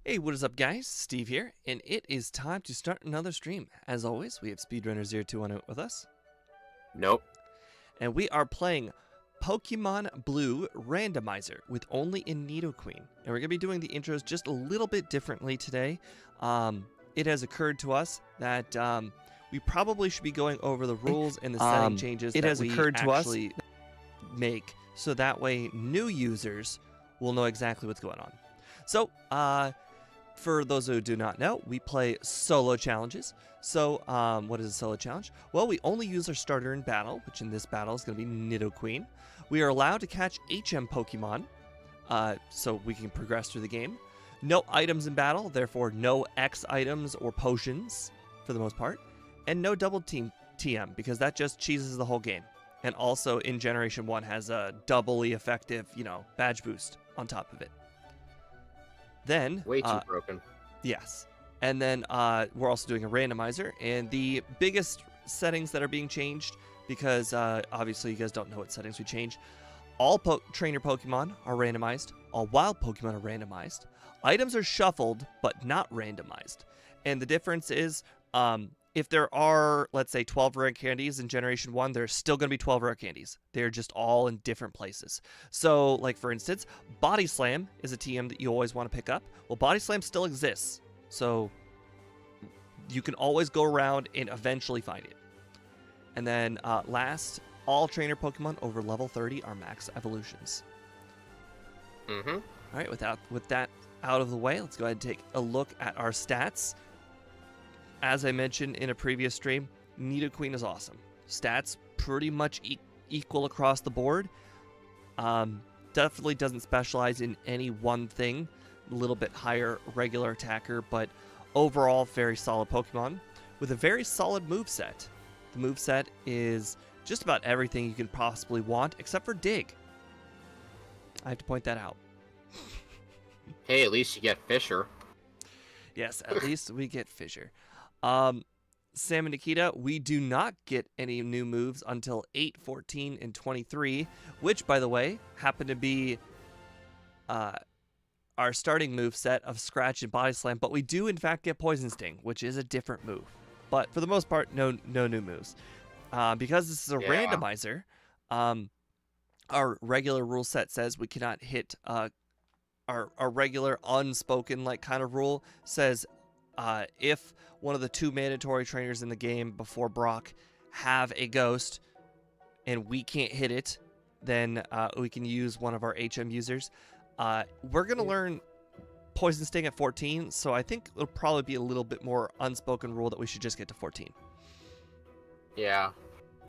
Hey, what is up, guys? Steve here, and it is time to start another stream. As always, we have Speedrunner0210 with us, Nope. and we are playing Pokemon Blue Randomizer with only a Nidoqueen. And we're going to be doing the intros just a little bit differently today. It has occurred to us that we probably should be going over the rules and the setting changes that we actually make, so that way new users will know exactly what's going on. So, for those who do not know, we play solo challenges. So, what is a solo challenge? Well, we only use our starter in battle, which in this battle is going to be Nidoqueen. We are allowed to catch HM Pokemon, so we can progress through the game. No items in battle, therefore no X items or potions, for the most part. And no double team TM, because that just cheeses the whole game. And also, in Generation 1, has a doubly effective, badge boost on top of it. Then Way too broken. Yes. And then we're also doing a randomizer. And the biggest settings that are being changed, because obviously you guys don't know what settings we changed. All trainer Pokemon are randomized. All wild Pokemon are randomized. Items are shuffled, but not randomized. And the difference is, if there are, let's say, 12 rare candies in Generation 1, there's still going to be 12 rare candies. They're just all in different places. So, like, for instance, Body Slam is a TM that you always want to pick up. Well, Body Slam still exists. So, you can always go around and eventually find it. And then, last, all trainer Pokemon over level 30 are max evolutions. Mm-hmm. All right, with that out of the way, let's go ahead and take a look at our stats. As I mentioned in a previous stream, Nidoqueen is awesome. Stats pretty much equal across the board. Definitely doesn't specialize in any one thing. A little bit higher regular attacker, but overall very solid Pokemon with a very solid moveset. The moveset is just about everything you can possibly want except for Dig. I have to point that out. Hey, at least you get Fisher. Yes, at least we get Fissure. Sam and Nikita, we do not get any new moves until 8, 14, and 23, which, by the way, happen to be our starting move set of Scratch and Body Slam, but we do, in fact, get Poison Sting, which is a different move. But for the most part, no new moves. Because this is a randomizer, our regular rule set says we cannot hit our regular unspoken kind of rule says if one of the two mandatory trainers in the game before Brock have a ghost and we can't hit it, then we can use one of our HM users. We're going to learn Poison Sting at 14, so I think it'll probably be a little bit more unspoken rule that we should just get to 14. Yeah.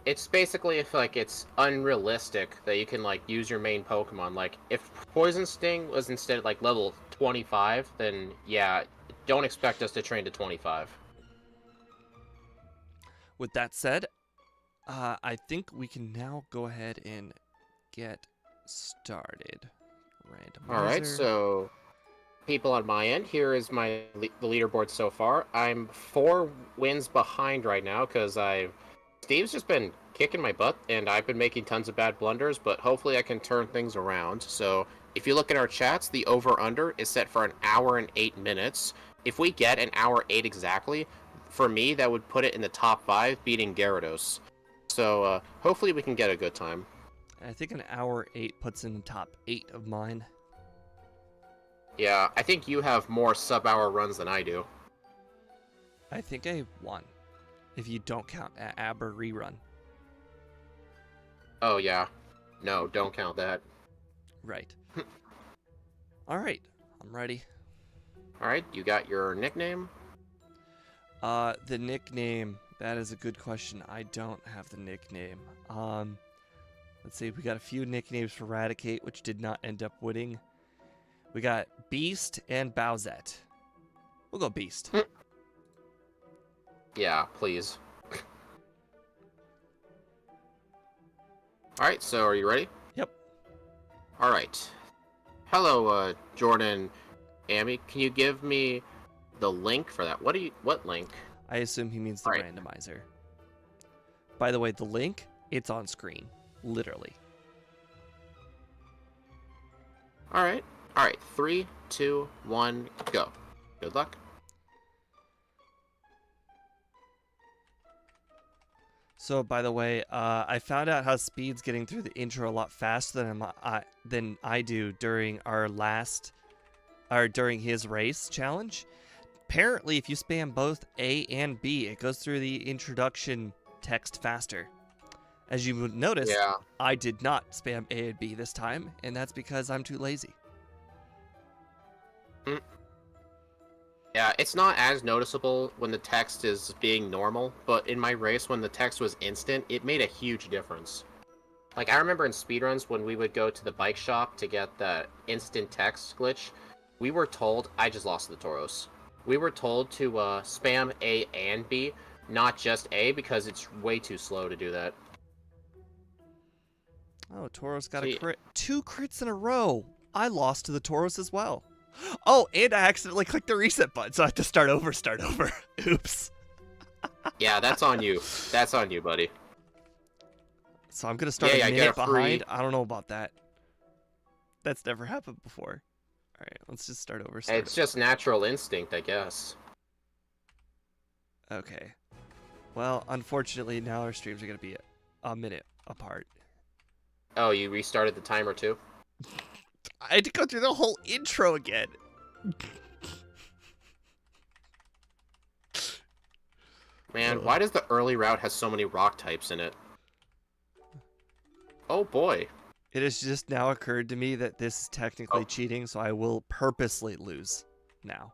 It's basically it's unrealistic that you can use your main Pokemon. Like if Poison Sting was instead level 25, then yeah, don't expect us to train to 25. With that said, I think we can now go ahead and get started. Randomizer. All right, so people on my end, here is the leaderboard so far. I'm 4 wins behind right now because Steve's just been kicking my butt and I've been making tons of bad blunders, but hopefully I can turn things around. So if you look at our chats, the over-under is set for 1 hour and 8 minutes. If we get 1 hour 8 exactly, for me, that would put it in the top 5, beating Gyarados. So hopefully we can get a good time. I think 1 hour 8 puts in the top 8 of mine. Yeah, I think you have more sub-hour runs than I do. I think I won, if you don't count Aber rerun. Oh, yeah. No, don't count that. Right. All right, I'm ready. All right, you got your nickname? The nickname, that is a good question. I don't have the nickname. Let's see, we got a few nicknames for Raticate, which did not end up winning. We got Beast and Bowsette. We'll go Beast. Yeah, please. Alright, so are you ready? Yep. Alright. Hello, Jordan, Amy. Can you give me the link for that? What link? I assume he means the randomizer. By the way, the link, it's on screen. Literally. Alright. 3, 2, 1, go. Good luck. So, by the way, I found out how Speed's getting through the intro a lot faster than I do during during his race challenge. Apparently, if you spam both A and B, it goes through the introduction text faster. As you would notice, Yeah. I did not spam A and B this time, and that's because I'm too lazy. Yeah, it's not as noticeable when the text is being normal, but in my race, when the text was instant, it made a huge difference. Like, I remember in speedruns when we would go to the bike shop to get the instant text glitch, we were told, I just lost the Tauros. We were told to spam A and B, not just A, because it's way too slow to do that. Oh, Tauros got So, a crit. 2 crits in a row. I lost to the Tauros as well. Oh, and I accidentally clicked the reset button, so I have to start over. Oops. yeah, that's on you. That's on you, buddy. So I'm going to start a minute behind. I don't know about that. That's never happened before. All right, let's just start over. It's just natural instinct, I guess. Okay. Well, unfortunately, now our streams are going to be a minute apart. Oh, you restarted the timer too? I had to go through the whole intro again. Man, why does the early route have so many rock types in it? Oh boy. It has just now occurred to me that this is technically cheating, so I will purposely lose now.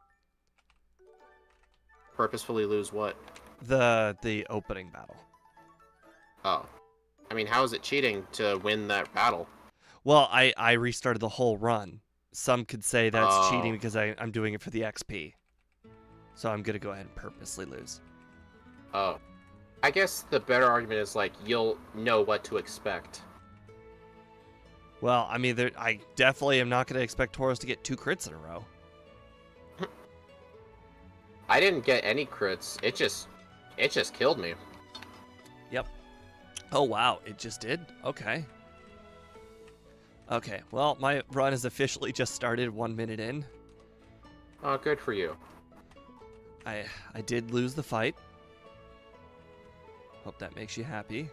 Purposefully lose what? The opening battle. Oh. I mean, how is it cheating to win that battle? Well, I restarted the whole run. Some could say that's cheating because I'm doing it for the XP. So I'm going to go ahead and purposely lose. Oh. I guess the better argument is, like, you'll know what to expect. Well, I mean, I definitely am not going to expect Tauros to get 2 crits in a row. I didn't get any crits. It just killed me. Yep. Oh, wow. It just did? Okay. Okay. Well, my run has officially just started 1 minute in. Oh, good for you. I did lose the fight. Hope that makes you happy.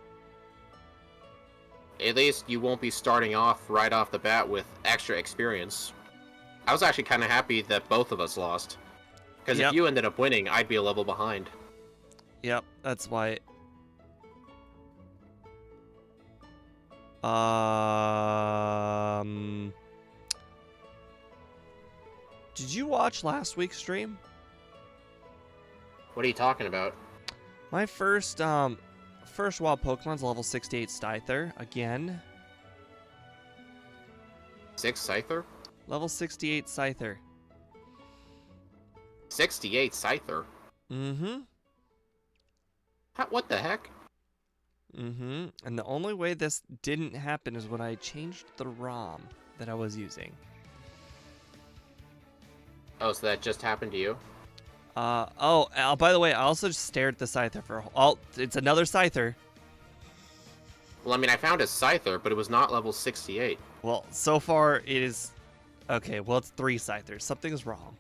At least you won't be starting off right off the bat with extra experience. I was actually kind of happy that both of us lost. Because if you ended up winning, I'd be a level behind. Yep, that's why. Did you watch last week's stream? What are you talking about? My first wild Pokemon's level 68 Scyther again. 6 Scyther? Level 68 Scyther. 68 Scyther? Mm-hmm. What the heck? Mm-hmm. And the only way this didn't happen is when I changed the ROM that I was using. Oh, so that just happened to you? By the way, I also just stared at the Scyther for it's another Scyther. Well, I mean, I found a Scyther, but it was not level 68. Well, so far it is... Okay, well, it's 3 Scythers. Something's wrong.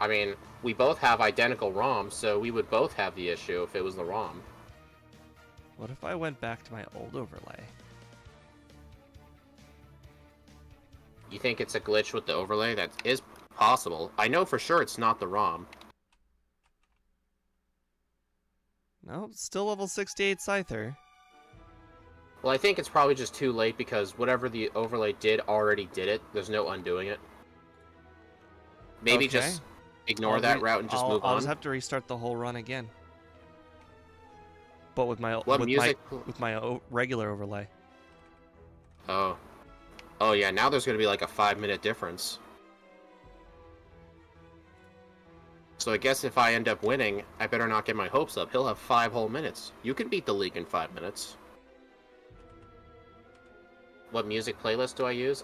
I mean, we both have identical ROMs, so we would both have the issue if it was the ROM. What if I went back to my old overlay? You think it's a glitch with the overlay? That is possible. I know for sure it's not the ROM. No, still level 68 Scyther. Well, I think it's probably just too late because whatever the overlay did already did it. There's no undoing it. Maybe just ignore that route and just move on. I'll just have to restart the whole run again. But with my regular overlay. Oh. Oh yeah, now there's going to be like a 5-minute difference. So I guess if I end up winning, I better not get my hopes up. He'll have 5 whole minutes. You can beat the league in 5 minutes. What music playlist do I use?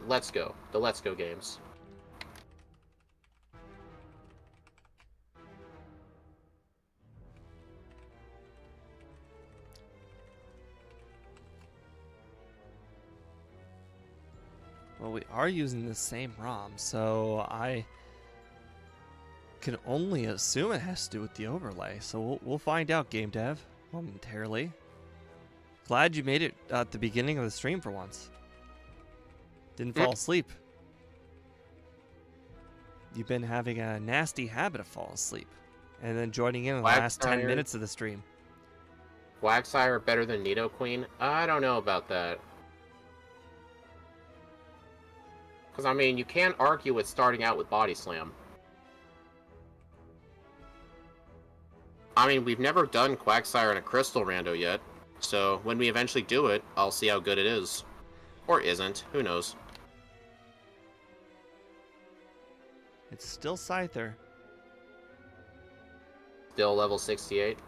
Let's Go. The Let's Go games. Well, Well, we are using the same ROM, so I can only assume it has to do with the overlay. So we'll find out, game dev, momentarily. Glad you made it at the beginning of the stream for once. Didn't fall asleep. You've been having a nasty habit of falling asleep and then joining in the last 10 minutes of the stream. Quagsire better than Nidoqueen? I don't know about that. Because, I mean, you can't argue with starting out with Body Slam. I mean, we've never done Quagsire in a Crystal Rando yet, so when we eventually do it, I'll see how good it is. Or isn't, who knows. It's still Scyther. Still level 68.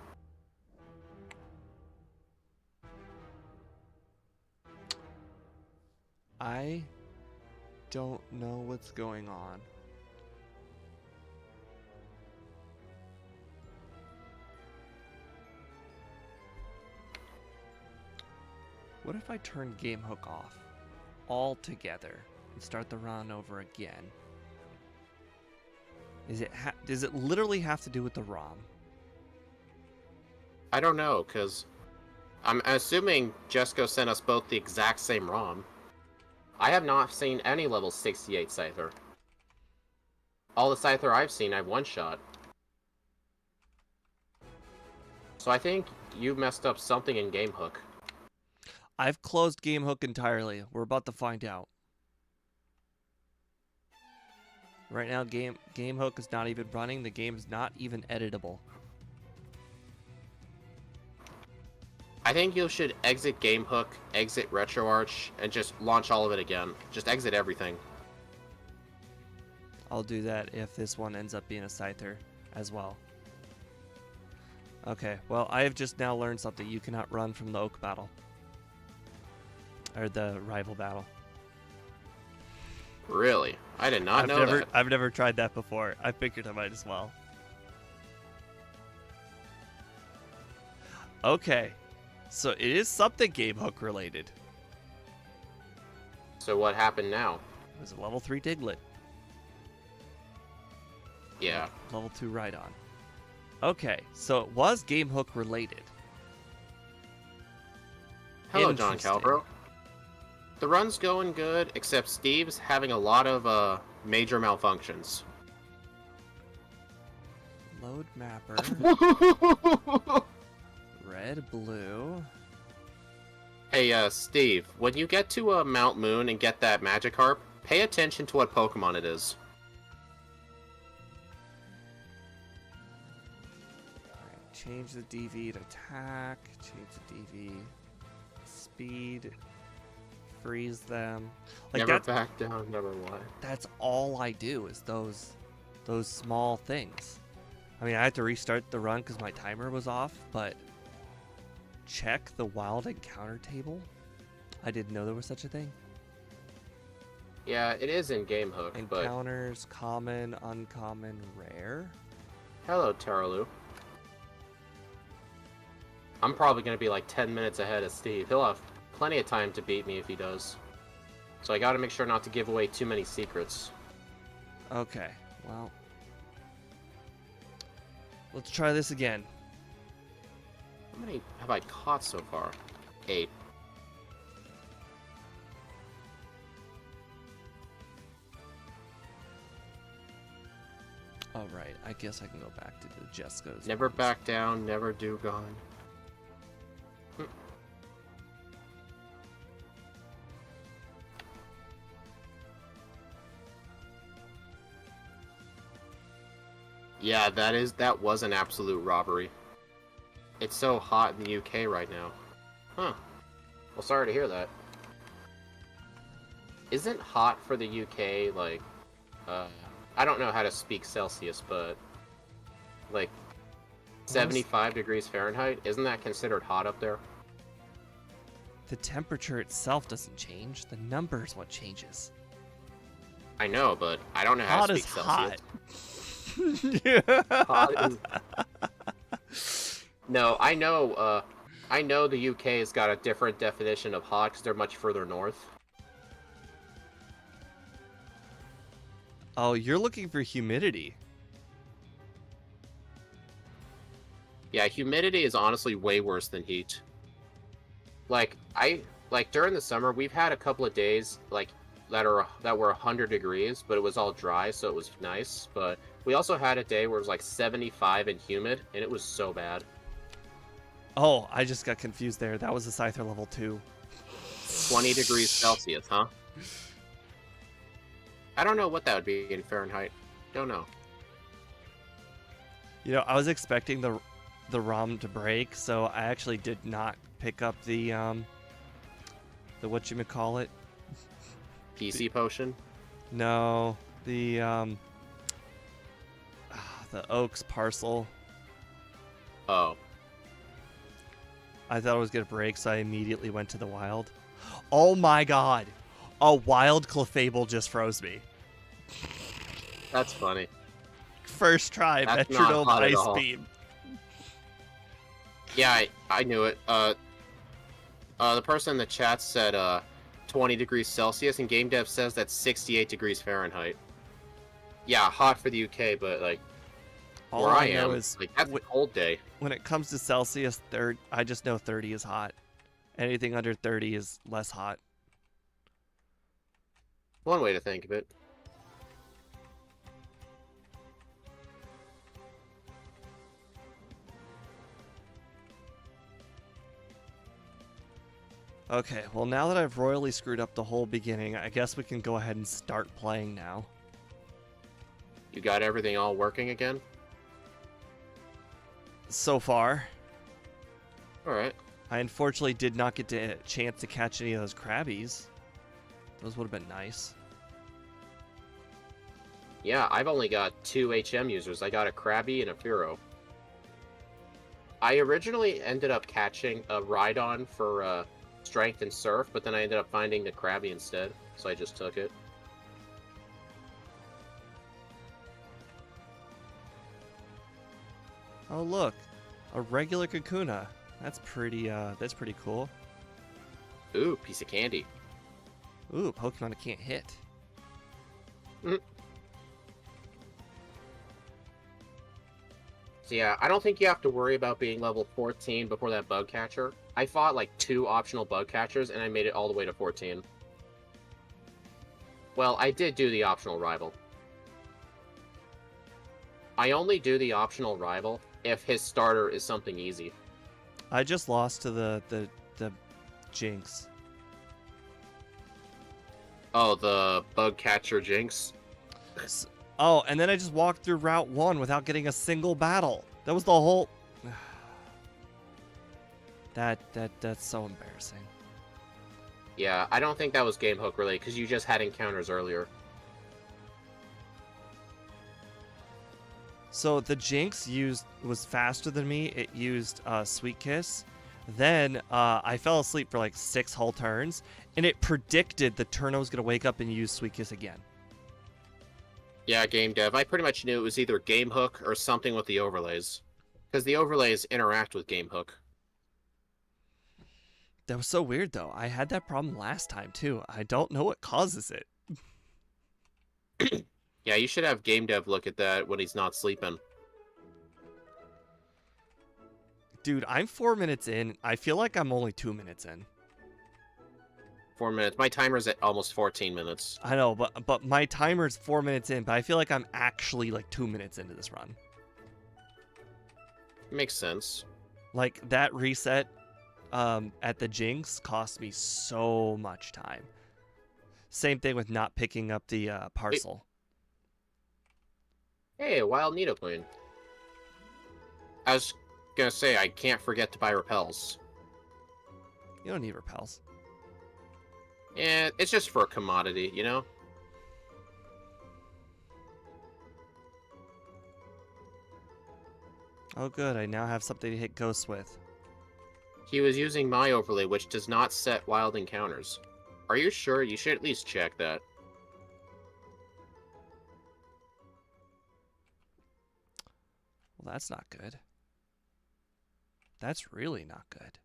I don't know what's going on. What if I turn Game Hook off altogether and start the run over again? Does it literally have to do with the ROM? I don't know, because I'm assuming Jesco sent us both the exact same ROM. I have not seen any level 68 Scyther. All the Scyther I've seen, I've one-shot. So I think you messed up something in Game Hook. I've closed Game Hook entirely. We're about to find out. Right now, Game Hook is not even running. The game is not even editable. I think you should exit Game Hook, exit RetroArch, and just launch all of it again. Just exit everything. I'll do that if this one ends up being a Scyther as well. Okay, well, I have just now learned something. You cannot run from the Oak battle. Or the rival battle. Really? I did not know that. I've never tried that before. I figured I might as well. Okay. So it is something Game Hook related. So what happened now? It was a level 3 Diglett. Yeah. Level 2 Rhydon. Okay, so it was Game Hook related. Hello, John Calbro. The run's going good, except Steve's having a lot of major malfunctions. Load mapper. Red, blue. Hey, Steve, when you get to Mount Moon and get that Magikarp, pay attention to what Pokemon it is. Alright, change the DV to attack, change the DV speed, freeze them. Like never back down, never lie. That's all I do is those small things. I mean, I had to restart the run because my timer was off, but check the wild encounter table. I didn't know there was such a thing. Yeah, it is in Game Hook, Encounters, common, uncommon, rare. Hello, Taralu. I'm probably going to be like 10 minutes ahead of Steve. He'll have plenty of time to beat me if he does. So I gotta make sure not to give away too many secrets. Okay, well, let's try this again. How many have I caught so far? 8. Alright, I guess I can go back to the Jesco's. Never back down, never do gone. Yeah, that was an absolute robbery. It's so hot in the UK right now. Huh. Well, sorry to hear that. Isn't hot for the UK, like, I don't know how to speak Celsius, but, like, 75 degrees Fahrenheit? Isn't that considered hot up there? The temperature itself doesn't change. The number is what changes. I know, but I don't know how to speak Celsius. Hot. Hot is... No, I know the UK has got a different definition of hot because they're much further north. Oh, you're looking for humidity. Yeah, humidity is honestly way worse than heat. Like during the summer, we've had a couple of days that were 100 degrees, but it was all dry, so it was nice. But we also had a day where it was like 75 and humid, and it was so bad. Oh, I just got confused there. That was a Scyther level 2. 20 degrees Celsius, huh? I don't know what that would be in Fahrenheit. Don't know. You know, I was expecting the ROM to break, so I actually did not pick up the whatchamacallit. PC potion? No, the Oaks parcel. Oh. I thought it was gonna break, so I immediately went to the wild. Oh my god! A wild Clefable just froze me. That's funny. First try, That's Metronome not hot at Ice all. Beam. Yeah, I knew it. The person in the chat said 20 degrees Celsius, and Game Dev says that's 68 degrees Fahrenheit. Yeah, hot for the UK, but like All where I know am, is like that's a cold day. when it comes to Celsius, I just know 30 is hot. Anything under 30 is less hot. One way to think of it. Okay, well now that I've royally screwed up the whole beginning, I guess we can go ahead and start playing now. You got everything all working again? So far, Alright. I unfortunately did not get a chance to catch any of those crabbies. Those would have been nice. Yeah, I've only got 2 HM users. I got a Krabby and a Furo. I originally ended up catching a Rhydon for Strength and Surf, but then I ended up finding the Krabby instead, so I just took it. Oh look, a regular Kakuna. That's pretty cool. Ooh, piece of candy. Ooh, Pokemon I can't hit. So yeah, I don't think you have to worry about being level 14 before that bug catcher. I fought like 2 optional bug catchers, and I made it all the way to 14. Well, I did do the optional rival. I only do the optional rival if his starter is something easy. I just lost to the Jinx. Oh, the bug catcher Jinx? Oh, and then I just walked through Route 1 without getting a single battle. That was the whole... That's so embarrassing. Yeah, I don't think that was game hook related, because you just had encounters earlier. So the Jinx was faster than me. It used Sweet Kiss. Then I fell asleep for like 6 whole turns, and it predicted the turn I was going to wake up and use Sweet Kiss again. Yeah, game dev. I pretty much knew it was either game hook or something with the overlays. Because the overlays interact with game hook. That was so weird, though. I had that problem last time, too. I don't know what causes it. Yeah, you should have game dev look at that when he's not sleeping. Dude, I'm 4 minutes in. I feel like I'm only 2 minutes in. 4 minutes. My timer's at almost 14 minutes. I know, but my timer's 4 minutes in, but I feel like I'm actually like 2 minutes into this run. Makes sense. Like, that reset at the Jinx cost me so much time. Same thing with not picking up the parcel. Hey, a wild Nidoqueen. I was gonna say, I can't forget to buy repels. You don't need repels. Yeah, it's just for a commodity, you know? Oh good, I now have something to hit ghosts with. He was using my overlay, which does not set wild encounters. Are you sure? You should at least check that. Well, that's not good. That's really not good.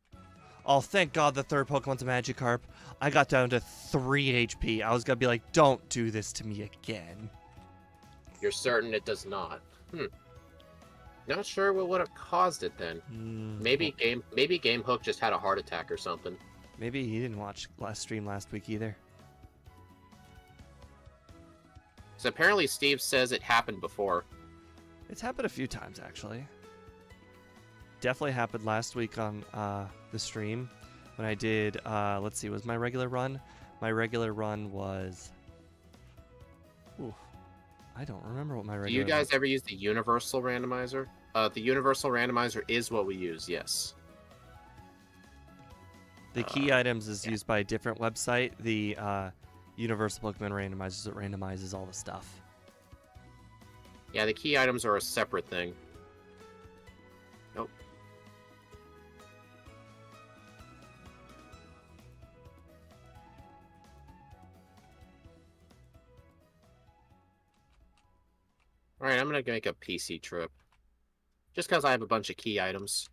Oh, thank God the third Pokemon's a Magikarp. I got down to 3 HP. I was gonna be like, don't do this to me again. You're certain it does not? Not sure what would have caused it then. Maybe Game Hook just had a heart attack or something. Maybe he didn't watch last stream last week either. So apparently Steve says it happened before. It's happened a few times, actually. Definitely happened last week on the stream when I did, let's see, was my regular run? My regular run was... Ooh, I don't remember what my regular... Do you guys ever use the universal randomizer? The universal randomizer is what we use, yes. The key items is used by a different website. The universal Pokemon randomizers, it randomizes all the stuff. Yeah, the key items are a separate thing. Nope. Alright, I'm gonna make a PC trip. Just because I have a bunch of key items.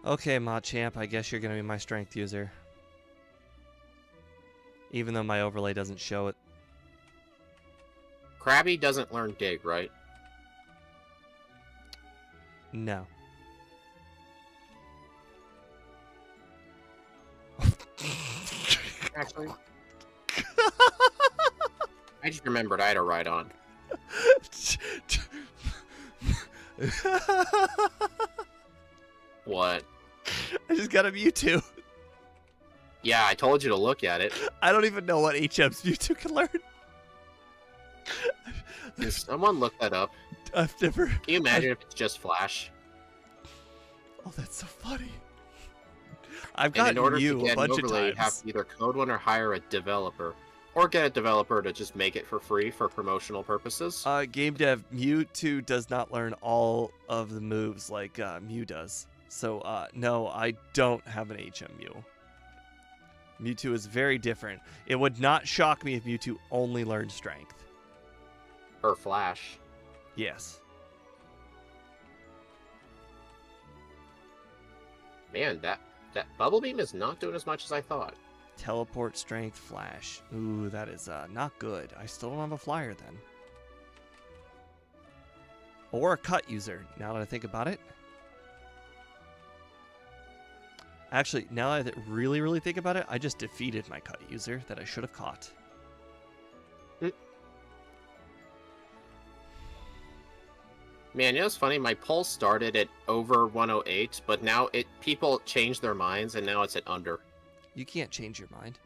Okay, Machamp, I guess you're going to be my strength user. Even though my overlay doesn't show it. Krabby doesn't learn Dig, right? No. Actually. I just remembered I had a ride on. What? I just got a Mewtwo. Yeah, I told you to look at it. I don't even know what HM's Mewtwo can learn. Did someone look that up? I've never... Can you imagine if it's just Flash? Oh, that's so funny. I've gotten in order Mew to get a bunch an overlay, of you have times. to either code one or hire a developer. Or get a developer to just make it for free for promotional purposes. Game dev, Mewtwo does not learn all of the moves like Mew does. So, no, I don't have an HM Mew. Mewtwo is very different. It would not shock me if Mewtwo only learned Strength. Or Flash. Yes. Man, that Bubble Beam is not doing as much as I thought. Teleport, Strength, Flash. Ooh, that is not good. I still don't have a Flyer then. Or a Cut user, now that I think about it. Actually, now that I really, really think about it, I just defeated my Cut user that I should have caught. Man, you know what's funny? My poll started at over 108, but now people changed their minds, and now it's at under. You can't change your mind.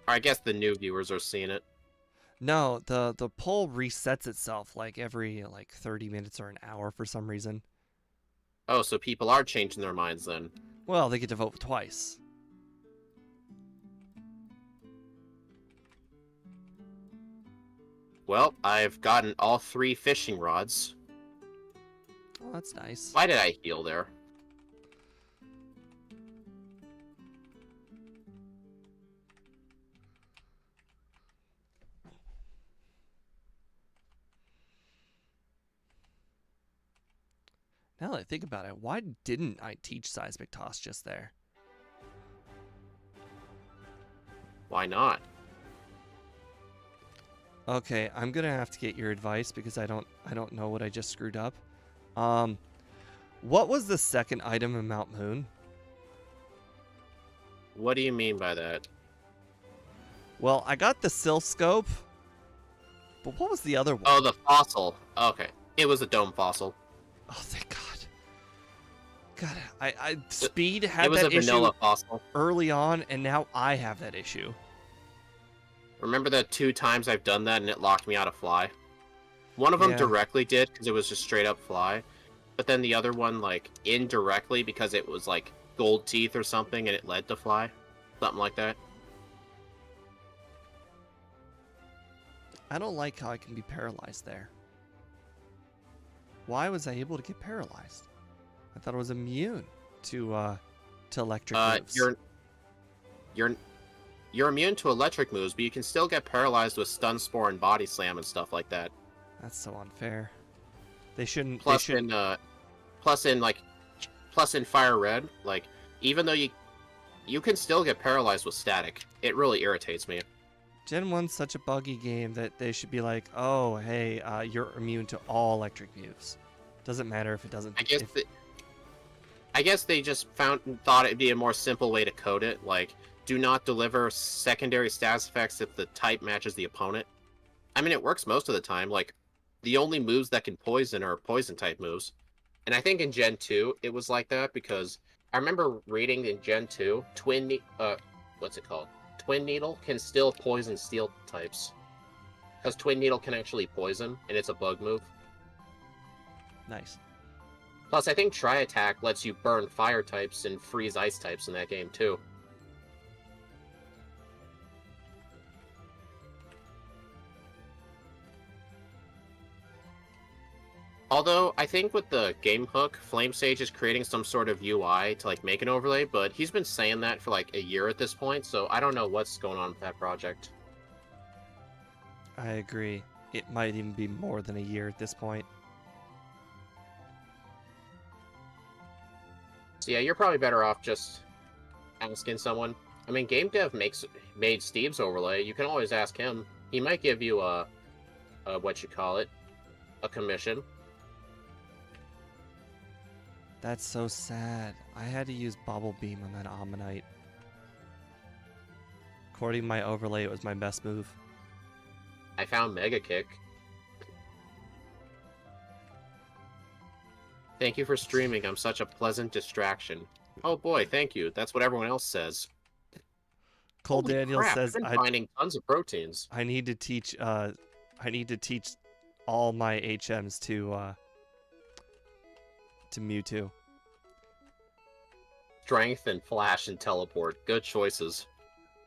Or I guess the new viewers are seeing it. No, the poll resets itself like every 30 minutes or an hour for some reason. Oh, so people are changing their minds then. Well, they get to vote twice. Well, I've gotten all 3 fishing rods. Oh, that's nice. Why did I heal there? Now that I think about it, why didn't I teach Seismic Toss just there? Why not? Okay, I'm gonna have to get your advice because I don't know what I just screwed up. What was the second item in Mount Moon? What do you mean by that? Well, I got the Sylph Scope, but what was the other one? Oh, the fossil. Okay, it was a dome fossil. Oh, thank God. God, Speed had it was that a vanilla issue fossil. early on, and now I have that issue. Remember the 2 times I've done that and it locked me out of Fly? One of them Yeah. directly did because it was just straight up Fly, but then the other one indirectly because it was gold teeth or something and it led to Fly, something like that. I don't like how I can be paralyzed there. Why was I able to get paralyzed? I thought I was immune to electric moves. You're immune to electric moves, but you can still get paralyzed with Stun Spore and Body Slam and stuff like that. That's so unfair. They shouldn't. Plus in Fire Red, even though you can still get paralyzed with static. It really irritates me. Gen 1's such a buggy game that they should be like, oh, hey, you're immune to all electric moves. Doesn't matter if it doesn't... I guess they just thought it'd be a more simple way to code it, like, do not deliver secondary status effects if the type matches the opponent. I mean, it works most of the time, like, the only moves that can poison are poison-type moves. And I think in Gen 2, it was like that, because I remember reading in Gen 2, what's it called? Twin Needle can still poison steel types. Because Twin Needle can actually poison, and it's a bug move. Nice. Plus, I think Tri-Attack lets you burn fire types and freeze ice types in that game, too. Although, I think with the game hook, Flame Sage is creating some sort of UI to, like, make an overlay, but he's been saying that for, like, a year at this point, so I don't know what's going on with that project. I agree. It might even be more than a year at this point. So yeah, you're probably better off just asking someone. I mean, Game Dev made Steve's overlay. You can always ask him. He might give you a commission. That's so sad. I had to use Bubble Beam on that Ammonite. According to my overlay, it was my best move. I found Mega Kick. Thank you for streaming. I'm such a pleasant distraction. Oh boy, thank you. That's what everyone else says. Cole Holy Daniel crap, says I've been finding tons of proteins. I need to teach all my HMs to Mewtwo. Strength and Flash and Teleport. Good choices.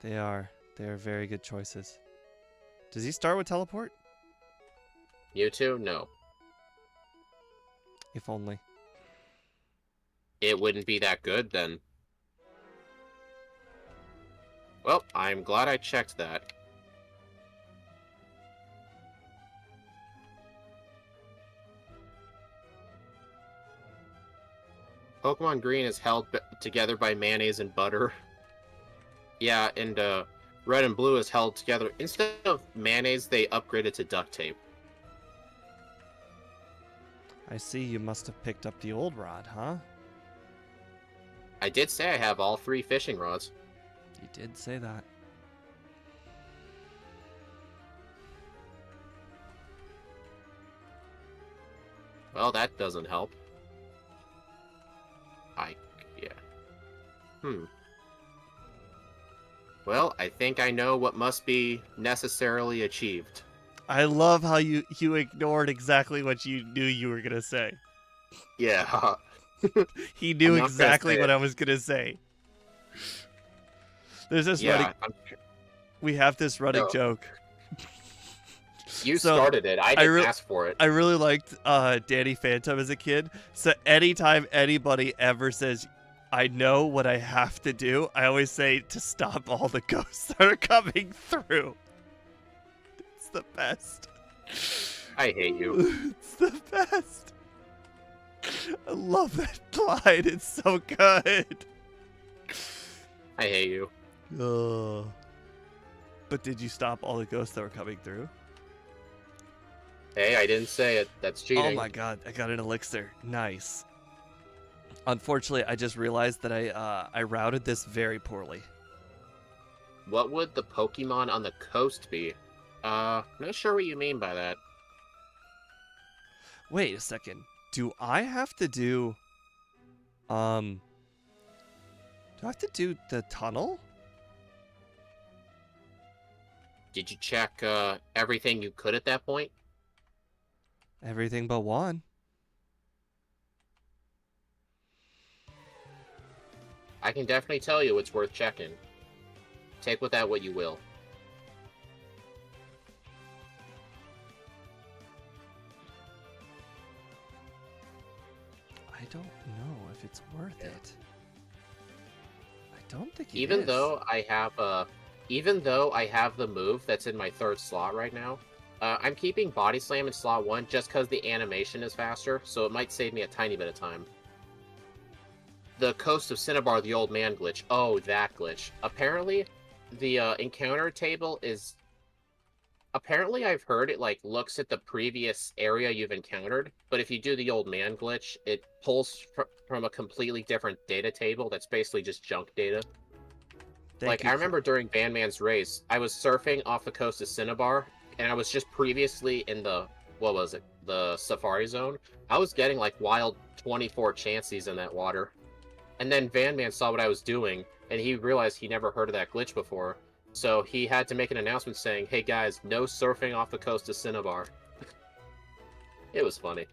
They are very good choices. Does he start with Teleport? Mewtwo? No. If only. It wouldn't be that good, then. Well, I'm glad I checked that. Pokemon Green is held together by mayonnaise and butter. Yeah, and Red and Blue is held together. Instead of mayonnaise, they upgraded to duct tape. I see you must have picked up the old rod, huh? I did say I have all 3 fishing rods. You did say that. Well, that doesn't help. Yeah. Well, I think I know what must be necessarily achieved. I love how you ignored exactly what you knew you were gonna say. Yeah. He knew exactly what I was gonna say. There's this we have this running joke. You started it. I didn't ask for it. I really liked Danny Phantom as a kid. So anytime anybody ever says, I know what I have to do, I always say to stop all the ghosts that are coming through. It's the best. I hate you. It's the best. I love that line. It's so good. I hate you. But did you stop all the ghosts that were coming through? Hey, I didn't say it. That's cheating. Oh my god, I got an elixir. Nice. Unfortunately, I just realized that I routed this very poorly. What would the Pokemon on the coast be? Not sure what you mean by that. Wait a second. Do I have to do... Do I have to do the tunnel? Did you check everything you could at that point? Everything but one. I can definitely tell you it's worth checking. Take with that what you will. I don't know if it's worth it. I don't think it Even is. though I have the move that's in my 3rd slot right now, I'm keeping Body Slam in slot 1 just because the animation is faster, so it might save me a tiny bit of time. The Coast of Cinnabar, the Old Man glitch. Oh, that glitch. Apparently, the encounter table is Apparently, I've heard it like looks at the previous area you've encountered, but if you do the old man glitch, it pulls from a completely different data table that's basically just junk data. Thank Like, you. I remember during Bandman's race, I was surfing off the coast of Cinnabar, and I was just previously in the, what was it, the Safari Zone. I was getting, like, wild 24 chances in that water. And then Bandman saw what I was doing, and he realized he never heard of that glitch before. So he had to make an announcement saying, hey guys, no surfing off the coast of Cinnabar. It was funny.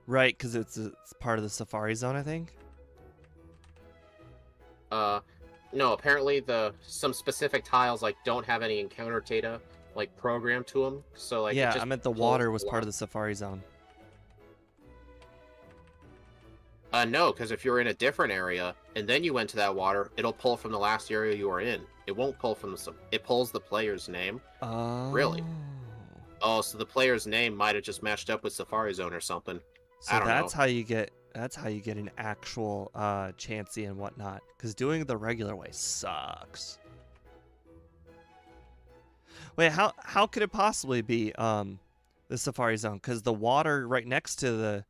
Right, because it's part of the Safari Zone, I think. No, apparently some specific tiles like don't have any encounter data like programmed to them. So like yeah, it just I meant the water was part of the Safari Zone. No, because if you're in a different area and then you went to that water, it'll pull from the last area you were in. It won't pull from it pulls the player's name. Oh. Really? Oh, so the player's name might have just matched up with Safari Zone or something. So I don't that's know. how you get an actual Chansey and whatnot. Because doing it the regular way sucks. Wait, how could it possibly be the Safari Zone? Because the water right next to the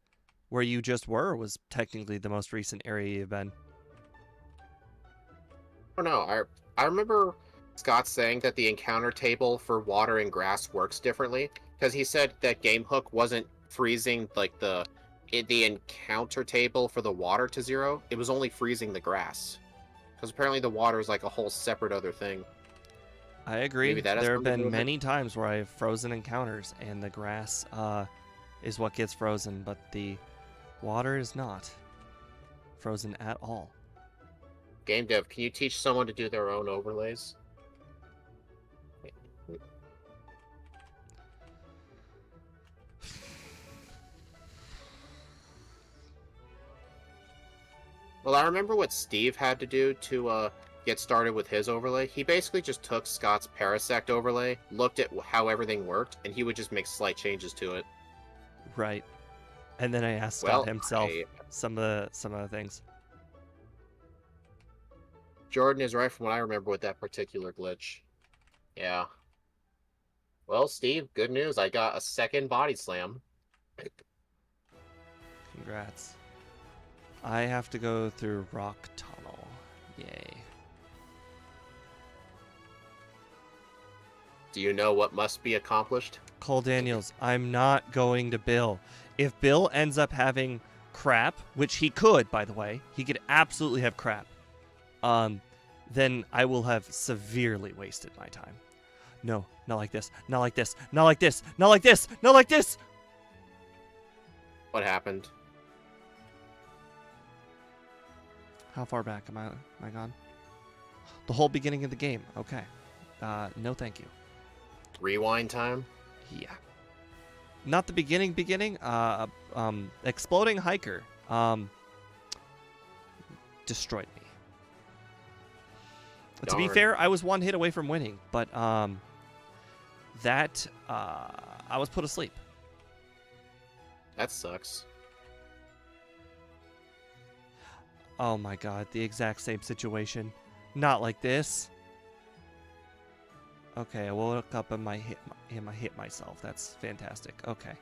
where you just were was technically the most recent area you've been. I don't know. I remember Scott saying that the encounter table for water and grass works differently because he said that GameHook wasn't freezing like the encounter table for the water to 0. It was only freezing the grass because apparently the water is like a whole separate other thing. I agree. Maybe that has There have something to do been with it. many times where I've frozen encounters and the grass is what gets frozen, but the water is not frozen at all. Game dev, can you teach someone to do their own overlays? Well, I remember what Steve had to do to get started with his overlay. He basically just took Scott's Parasect overlay, looked at how everything worked, and he would just make slight changes to it. Right. And then I asked Scott himself I some of the things. Jordan is right from what I remember with that particular glitch. Yeah. Well, Steve, good news. I got a second body slam. Congrats. I have to go through Rock Tunnel. Yay. Do you know what must be accomplished? Cole Daniels, I'm not going to Bill. If Bill ends up having crap, which he could, by the way, he could absolutely have crap, then I will have severely wasted my time. No, not like this, not like this, not like this, not like this, not like this! What happened? How far back am I gone? The whole beginning of the game. Okay. No thank you. Rewind time? Yeah. Not the beginning. Exploding hiker. Destroyed me. To be fair, I was one hit away from winning, but I was put asleep. That sucks. Oh my god, the exact same situation. Not like this. Okay, I woke up and I hit myself. That's fantastic. Okay.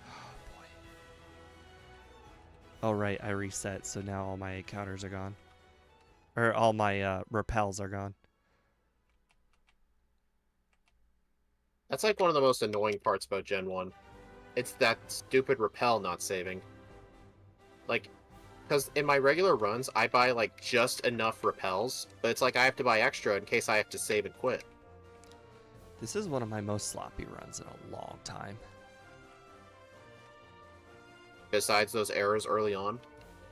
Oh boy. Oh right, I reset, so now all my encounters are gone. Or all my repels are gone. That's like one of the most annoying parts about Gen 1. It's that stupid repel not saving. Like, because in my regular runs, I buy, like, just enough repels, but it's like I have to buy extra in case I have to save and quit. This is one of my most sloppy runs in a long time. Besides those errors early on,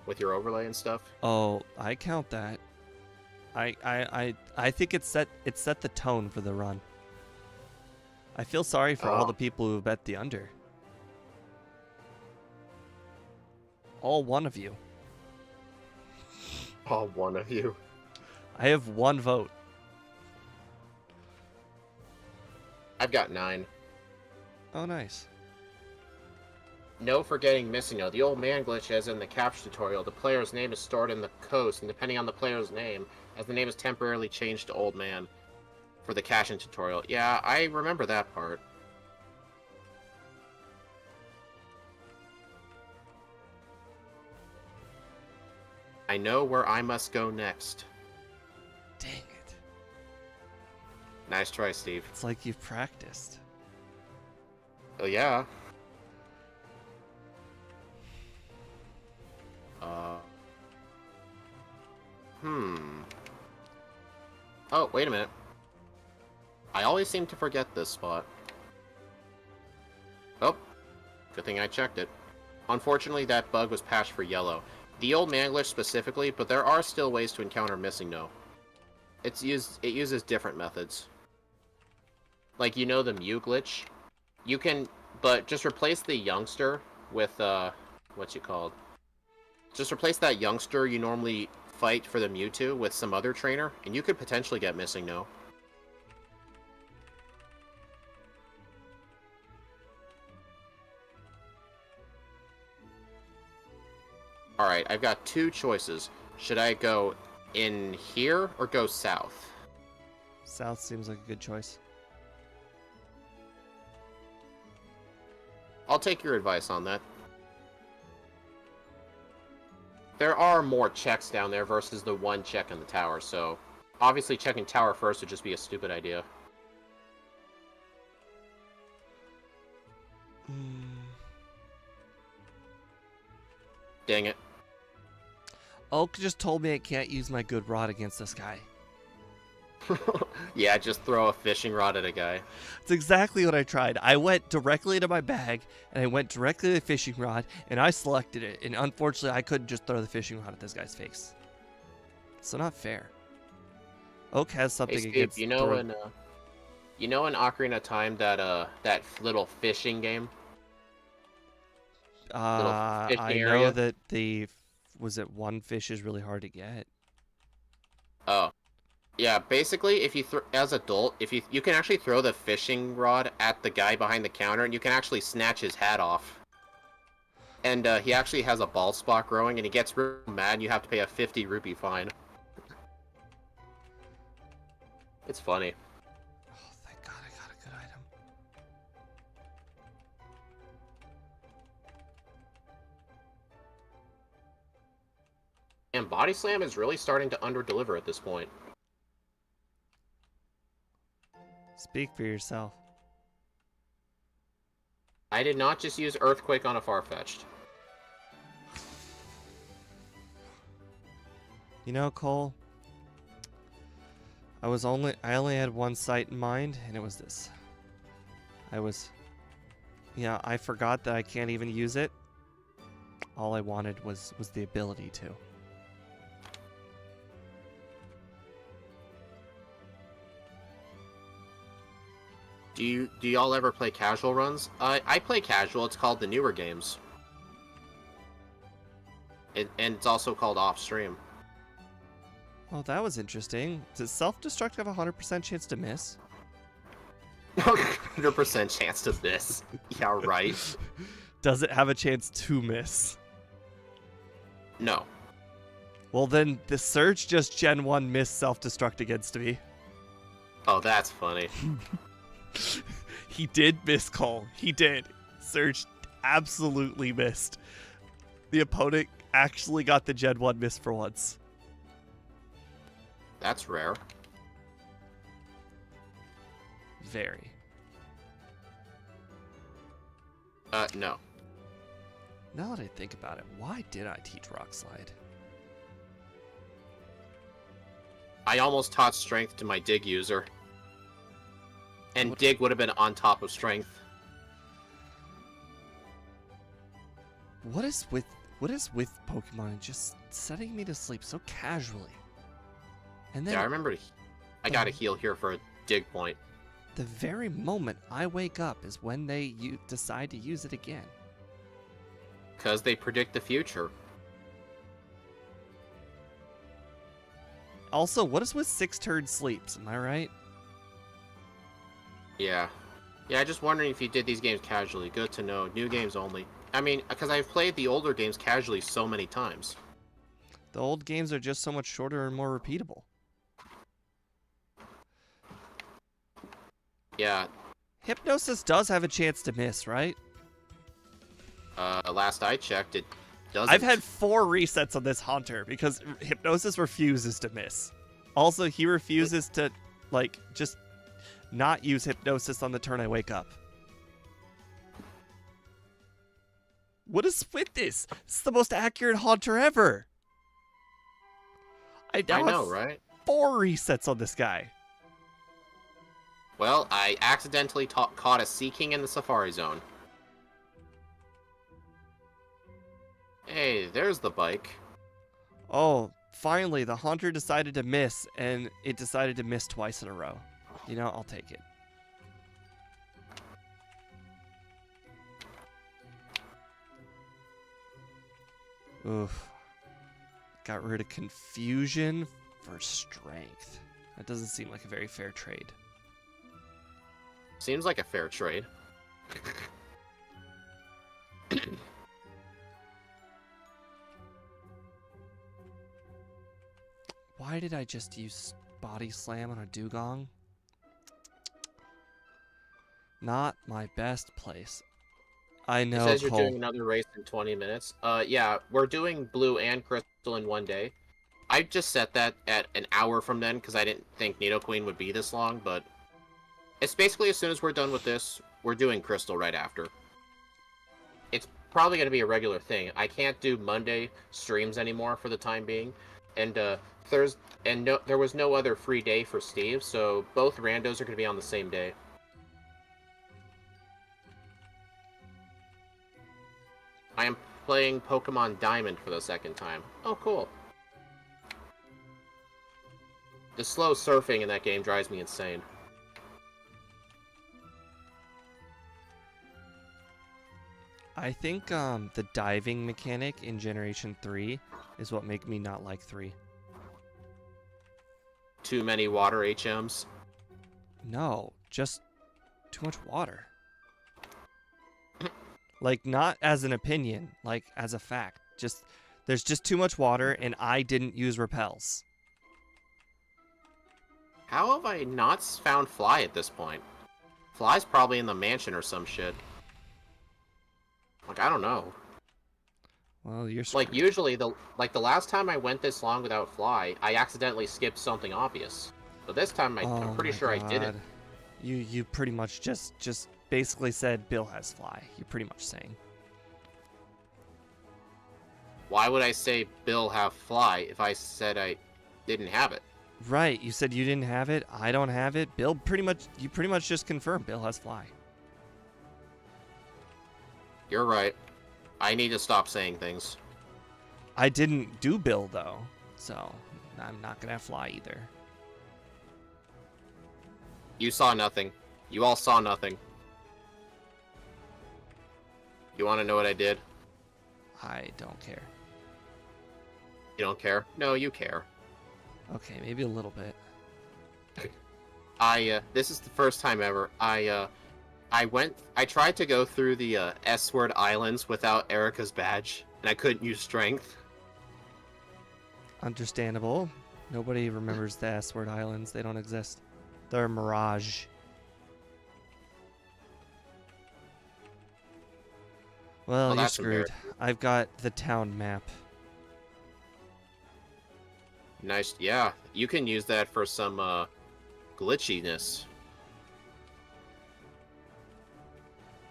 with your overlay and stuff. Oh, I count that. I think it set the tone for the run. I feel sorry for all the people who bet the under. All one of you. All one of you. I have one vote. I've got 9. Oh, nice. no forgetting missing no. The old man glitch as in the capture tutorial. The player's name is stored in the coast, and depending on the player's name, as the name is temporarily changed to old man for the caching tutorial. Yeah, I remember that part. I know where I must go next. Dang it. Nice try, Steve. It's like you've practiced. Oh, yeah. Oh, wait a minute. I always seem to forget this spot. Oh, good thing I checked it. Unfortunately, that bug was patched for yellow. The old man glitch specifically, but there are still ways to encounter missing no. It uses different methods. Like, you know the Mew glitch? You can, but just replace the youngster with, what's it called? Just replace that youngster you normally fight for the Mewtwo with some other trainer, and you could potentially get missing no. Alright, I've got two choices. Should I go in here or go south? South seems like a good choice. I'll take your advice on that. There are more checks down there versus the one check in the tower, so obviously checking tower first would just be a stupid idea. Dang it. Oak just told me I can't use my good rod against this guy. Yeah, just throw a fishing rod at a guy. It's exactly what I tried. I went directly to my bag, and I went directly to the fishing rod, and I selected it. And unfortunately, I couldn't just throw the fishing rod at this guy's face. So not fair. Oak has something Hey, Steve, against... you know in Ocarina of Time that little fishing game? I area? know that was it one fish is really hard to get. Oh. Yeah, basically, if you as adult, if you can actually throw the fishing rod at the guy behind the counter, and you can actually snatch his hat off. And he actually has a bald spot growing, and he gets real mad, and you have to pay a 50 rupee fine. It's funny. Oh, thank God I got a good item. And Body Slam is really starting to under-deliver at this point. Speak for yourself. I did not just use Earthquake on a Farfetch'd. You know, Cole, I only had one sight in mind, and it was this. I forgot that I can't even use it. All I wanted was the ability to. Do y'all ever play casual runs? I play casual. It's called the newer games. And it's also called off stream. Oh, that was interesting. Does self-destruct have a 100% chance to miss? 100% chance to miss. Yeah, right. Does it have a chance to miss? No. Well, then the Surge just Gen 1 missed self-destruct against me. Oh, that's funny. He did miss, Cole. He did. Surge absolutely missed. The opponent actually got the Gen 1 miss for once. That's rare. Very. No. Now that I think about it, why did I teach Rock Slide? I almost taught Strength to my Dig user. And Dig would have been on top of Strength. What is with Pokemon and just setting me to sleep so casually? And then Yeah, I remember. I got a heal here for a Dig point. the very moment I wake up is when they decide to use it again. Because they predict the future. Also, what is with 6-turn sleeps? Am I right? Yeah. Yeah, just wondering if you did these games casually. Good to know. New games only. I mean, because I've played the older games casually so many times. The old games are just so much shorter and more repeatable. Yeah. Hypnosis does have a chance to miss, right? Last I checked, it doesn't. I've had 4 resets on this Haunter because Hypnosis refuses to miss. Also, he refuses to, like, just not use Hypnosis on the turn I wake up. What is with this? This is the most accurate Haunter ever. I know, right? 4 resets on this guy. Well, I accidentally caught a Sea King in the Safari Zone. Hey, there's the bike. Oh, finally, the Haunter decided to miss, and it decided to miss twice in a row. You know, I'll take it. Oof. Got rid of confusion for strength. That doesn't seem like a very fair trade. Seems like a fair trade. Why did I just use Body Slam on a Dugong? Not my best place. I know, It says Cole. you're doing another race in 20 minutes. Yeah, we're doing blue and crystal in one day. I just set that at an hour from then because I didn't think Nidoqueen would be this long, but it's basically as soon as we're done with this, we're doing crystal right after. It's probably going to be a regular thing. I can't do Monday streams anymore for the time being, and Thursday, and there was no other free day for Steve, so both randos are going to be on the same day. I am playing Pokemon Diamond for the second time. Oh, cool. The slow surfing in that game drives me insane. I think the diving mechanic in Generation 3 is what make me not like 3. Too many water HMs? No, just too much water. Like, not as an opinion, like as a fact. Just there's just too much water, and I didn't use repels. How have I not found Fly at this point? Fly's probably in the mansion or some shit. Like, I don't know. Well, you're screwed. Like, usually, the last time I went this long without Fly, I accidentally skipped something obvious. But this time, I'm pretty sure I didn't. You pretty much just basically said Bill has Fly. You're pretty much saying. Why would I say Bill have Fly if I said I didn't have it? Right, you said you didn't have it. I don't have it. You pretty much just confirmed Bill has Fly. You're right. I need to stop saying things. I didn't do Bill though, so I'm not gonna have Fly either. You saw nothing. You all saw nothing. You want to know what I did? I don't care. You don't care? No, you care. Okay, maybe a little bit. This is the first time ever. I tried to go through the S-word islands without Erica's badge, and I couldn't use strength. Understandable. Nobody remembers the S-word islands. They don't exist. They're a mirage. Well, you're that's screwed. I've got the town map. Nice. Yeah, you can use that for some glitchiness.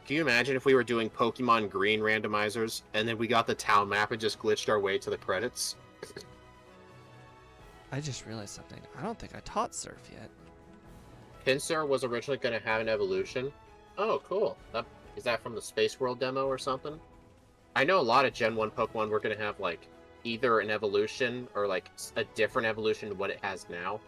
Can you imagine if we were doing Pokemon Green randomizers, and then we got the town map and just glitched our way to the credits? I just realized something. I don't think I taught Surf yet. Pinsir was originally going to have an evolution. Oh, cool. Is that from the Space World demo or something? I know a lot of Gen 1 Pokemon were going to have, like, either an evolution or, like, a different evolution to what it has now.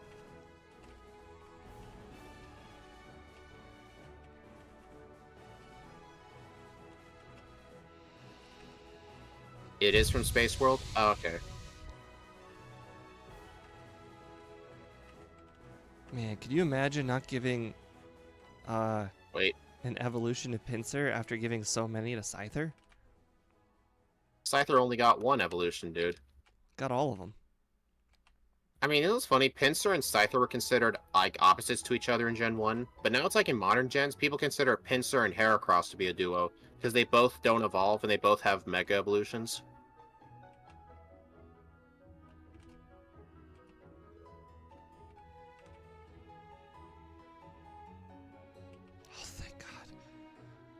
It is from Space World? Oh, okay. Man, could you imagine not giving Wait. an evolution to Pinsir after giving so many to Scyther? Scyther only got one evolution, dude. Got all of them. I mean, it was funny. Pinsir and Scyther were considered like opposites to each other in Gen 1, but now it's like in modern gens, people consider Pinsir and Heracross to be a duo because they both don't evolve and they both have mega evolutions. Oh, thank God.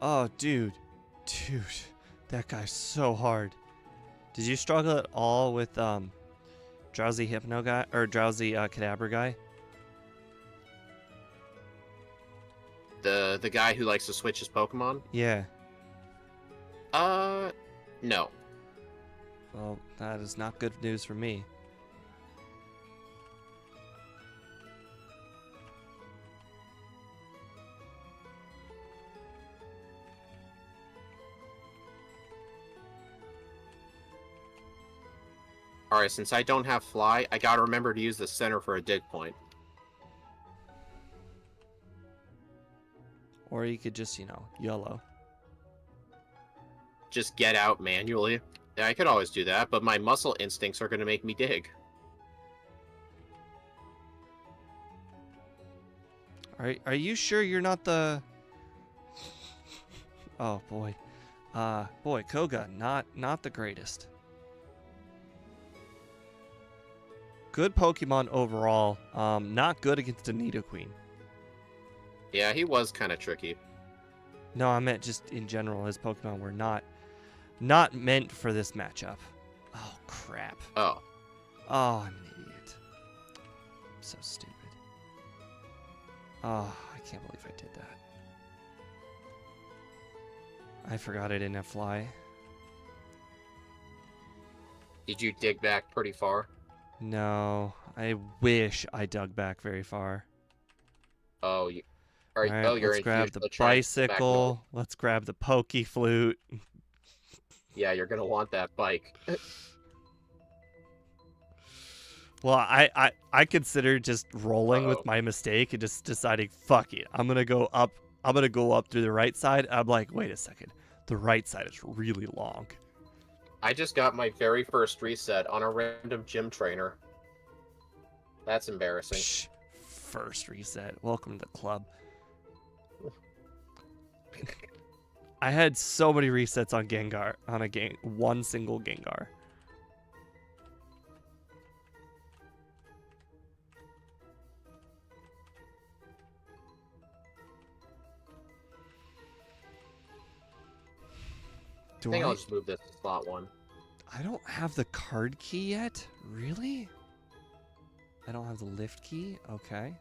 Oh, dude. Dude. That guy's so hard. Did you struggle at all with Drowsy Hypno guy or Drowsy Kadabra guy? The guy who likes to switch his Pokemon? Yeah. No. Well, that is not good news for me. Alright, since I don't have Fly, I gotta remember to use the center for a dig point. Or you could just, you know, YOLO. Just get out manually. Yeah, I could always do that, but my muscle instincts are gonna make me dig. Are you sure you're not the... Oh, boy. Boy, Koga, not the greatest. Good Pokemon overall. Not good against a Nidoqueen. Yeah, he was kind of tricky. No, I meant just in general, his Pokemon were not meant for this matchup. Oh, crap. Oh. Oh, I'm an idiot. I'm so stupid. Oh, I can't believe I did that. I forgot I didn't have Fly. Did you dig back pretty far? No, I wish I dug back very far. Oh, you... All right, oh, you're let's grab infused, the let's try back north. bicycle. Let's grab the Poke Flute. Yeah, you're gonna want that bike. Well, I considered just rolling with Uh-oh. my mistake and just deciding, fuck it, I'm gonna go up. I'm gonna go up through the right side. I'm like, wait a second, the right side is really long. I just got my very first reset on a random gym trainer. That's embarrassing. Psh, first reset. Welcome to the club. I had so many resets on Gengar on one single Gengar. I think I'll just move this to slot 1. I don't have the card key yet? Really? I don't have the lift key? Okay.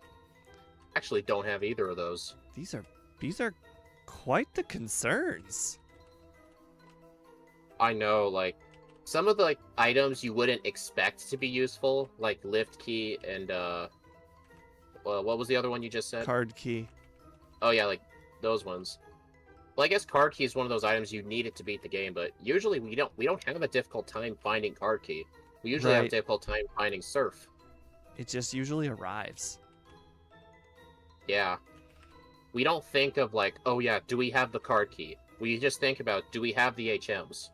Actually, don't have either of those. These are quite the concerns. I know, like, some of the like items you wouldn't expect to be useful, like lift key and what was the other one you just said? Card key. Oh yeah, like those ones. Well, I guess card key is one of those items you need it to beat the game, but usually we don't have a difficult time finding card key. We usually have a difficult time finding surf. It just usually arrives. Yeah. We don't think of like, oh yeah, do we have the card key? We just think about, do we have the HMs?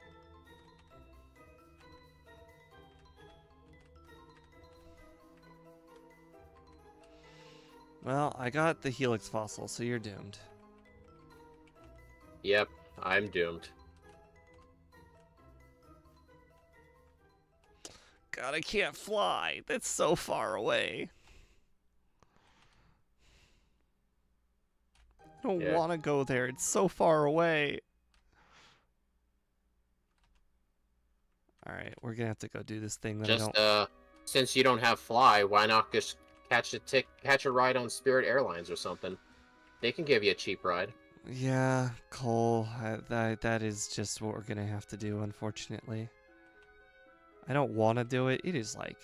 Well, I got the Helix Fossil, so you're doomed. Yep, I'm doomed. God, I can't fly. That's so far away. I don't want to go there. It's so far away. All right, we're gonna have to go do this thing that Just I don't. Since you don't have fly, why not just catch a ride on Spirit Airlines or something? They can give you a cheap ride. Yeah, Cole. That is just what we're gonna have to do, unfortunately. I don't want to do it. It is like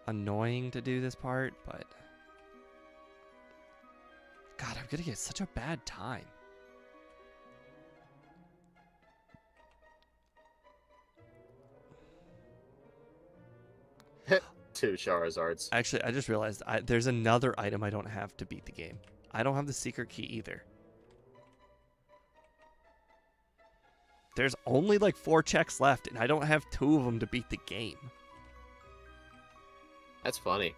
annoying to do this part, but God, I'm gonna get such a bad time. Two Charizards. Actually, I just realized there's another item I don't have to beat the game. I don't have the secret key either. there's only like 4 checks left, and I don't have 2 of them to beat the game. That's funny.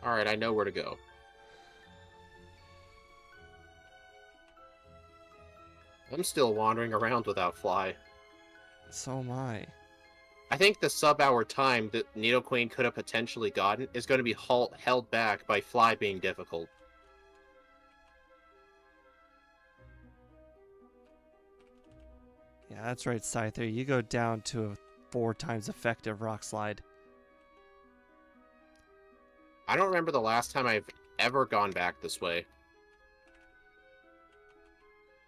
Alright, I know where to go. I'm still wandering around without Fly. So am I. I think the sub-hour time that Nidoqueen could have potentially gotten is going to be held back by Fly being difficult. Yeah, that's right, Scyther. You go down to a 4 times effective Rock Slide. I don't remember the last time I've ever gone back this way.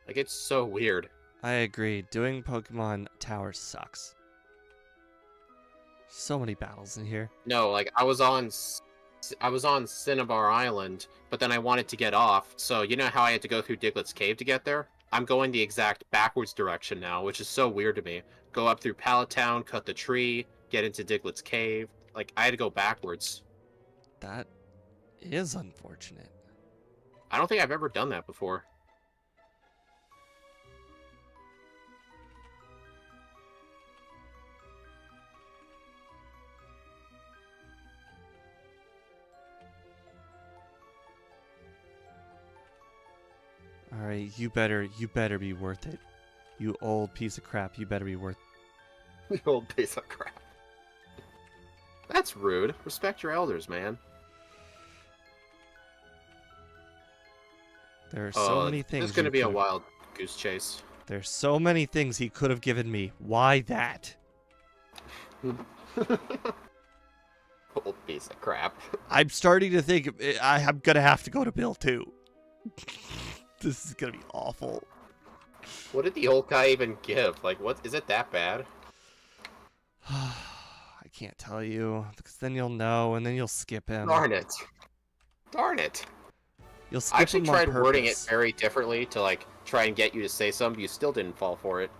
Like, it's so weird. I agree. Doing Pokemon Tower sucks. So many battles in here. No, like, I was on Cinnabar Island, but then I wanted to get off, so you know how I had to go through Diglett's Cave to get there? I'm going the exact backwards direction now, which is so weird to me. Go up through Pallet Town, cut the tree, get into Diglett's Cave. Like, I had to go backwards. That is unfortunate. I don't think I've ever done that before. Alright, you better be worth it. You old piece of crap, you better be worth You old piece of crap. That's rude. Respect your elders, man. There are so many things. It's going to be a wild goose chase. There's so many things he could have given me. Why that? Old piece of crap. I'm starting to think I'm going to have to go to Bill too. This is going to be awful. What did the old guy even give? Like, what? Is it that bad? I can't tell you, because then you'll know, and then you'll skip him. Darn it. Darn it. You'll skip I actually him on tried wording it purpose. very differently to, like, try and get you to say something. You still didn't fall for it.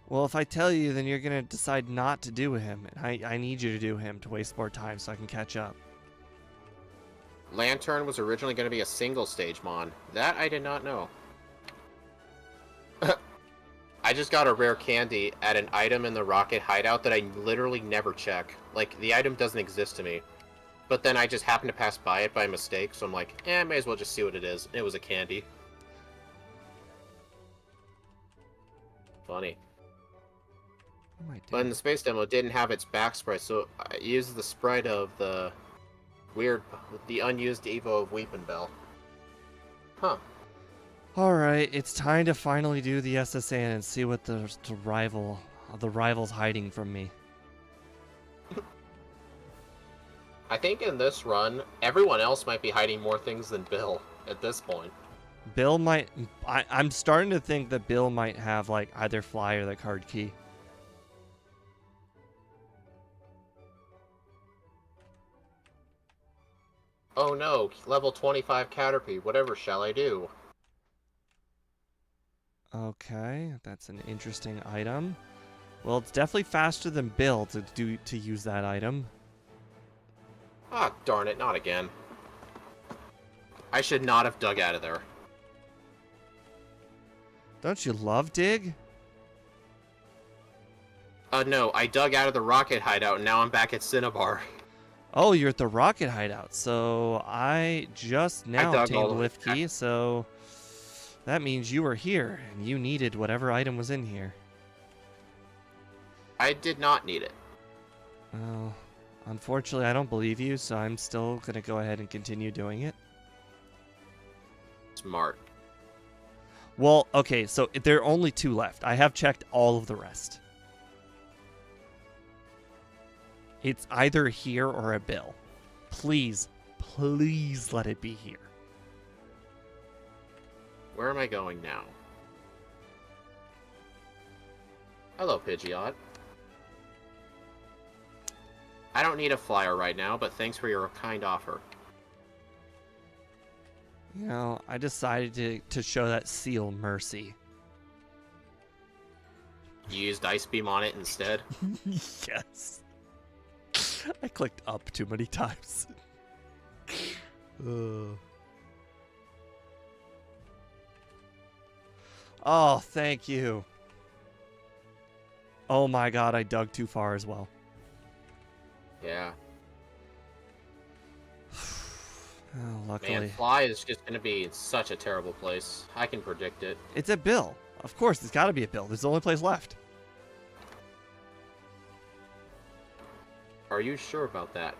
Well, if I tell you, then you're going to decide not to do him, and I need you to do him to waste more time so I can catch up. Lantern was originally going to be a single stage mon. That I did not know. I just got a rare candy at an item in the Rocket hideout that I literally never check. Like, the item doesn't exist to me. But then I just happened to pass by it by mistake, so I'm like, may as well just see what it is. It was a candy. Funny. What am I But in doing? the space demo, it didn't have its back sprite, so I used the sprite of the the unused Evo of Weepinbell. Huh. Alright, it's time to finally do the SSN and see what the rival's hiding from me. I think in this run, everyone else might be hiding more things than Bill at this point. Bill might... I'm starting to think that Bill might have, like, either Fly or the card key. Oh no, level 25 Caterpie, whatever shall I do? Okay, that's an interesting item. Well, it's definitely faster than Bill to use that item. Ah, darn it, not again. I should not have dug out of there. Don't you love Dig? No, I dug out of the Rocket hideout and now I'm back at Cinnabar. Oh, you're at the Rocket hideout. So I just now dug obtained all the the way lift key, so that means you were here and you needed whatever item was in here. I did not need it. Well, unfortunately, I don't believe you, so I'm still going to go ahead and continue doing it. Smart. Well, okay, so there are only 2 left. I have checked all of the rest. It's either here or a Bill. Please, please let it be here. Where am I going now? Hello, Pidgeot. I don't need a flyer right now, but thanks for your kind offer. You know, I decided to show that seal mercy. You used Ice Beam on it instead. Yes. I clicked up too many times. Oh, thank you. Oh my god, I dug too far as well. Yeah. Oh, luckily. Man, Fly is just going to be in such a terrible place. I can predict it. It's at Bill. Of course, it's got to be at Bill. It's the only place left. Are you sure about that?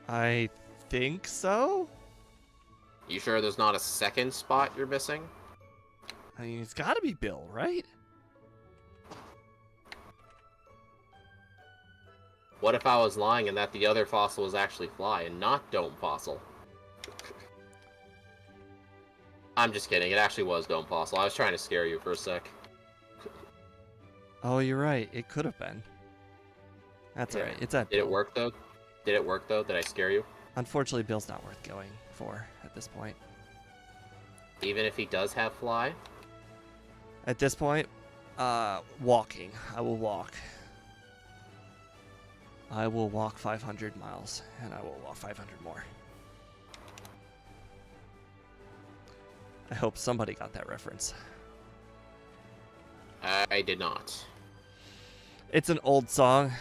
I think so? You sure there's not a second spot you're missing? I mean, it's got to be Bill, right? What if I was lying and that the other fossil was actually Fly and not Dome Fossil? I'm just kidding. It actually was Dome Fossil. I was trying to scare you for a sec. Oh, you're right. It could have been. That's Yeah. alright. It's at Did Bill. it work, though? Did it work, though? Did I scare you? Unfortunately, Bill's not worth going for at this point. Even if he does have Fly? At this point, walking. I will walk. I will walk 500 miles, and I will walk 500 more. I hope somebody got that reference. I did not. It's an old song.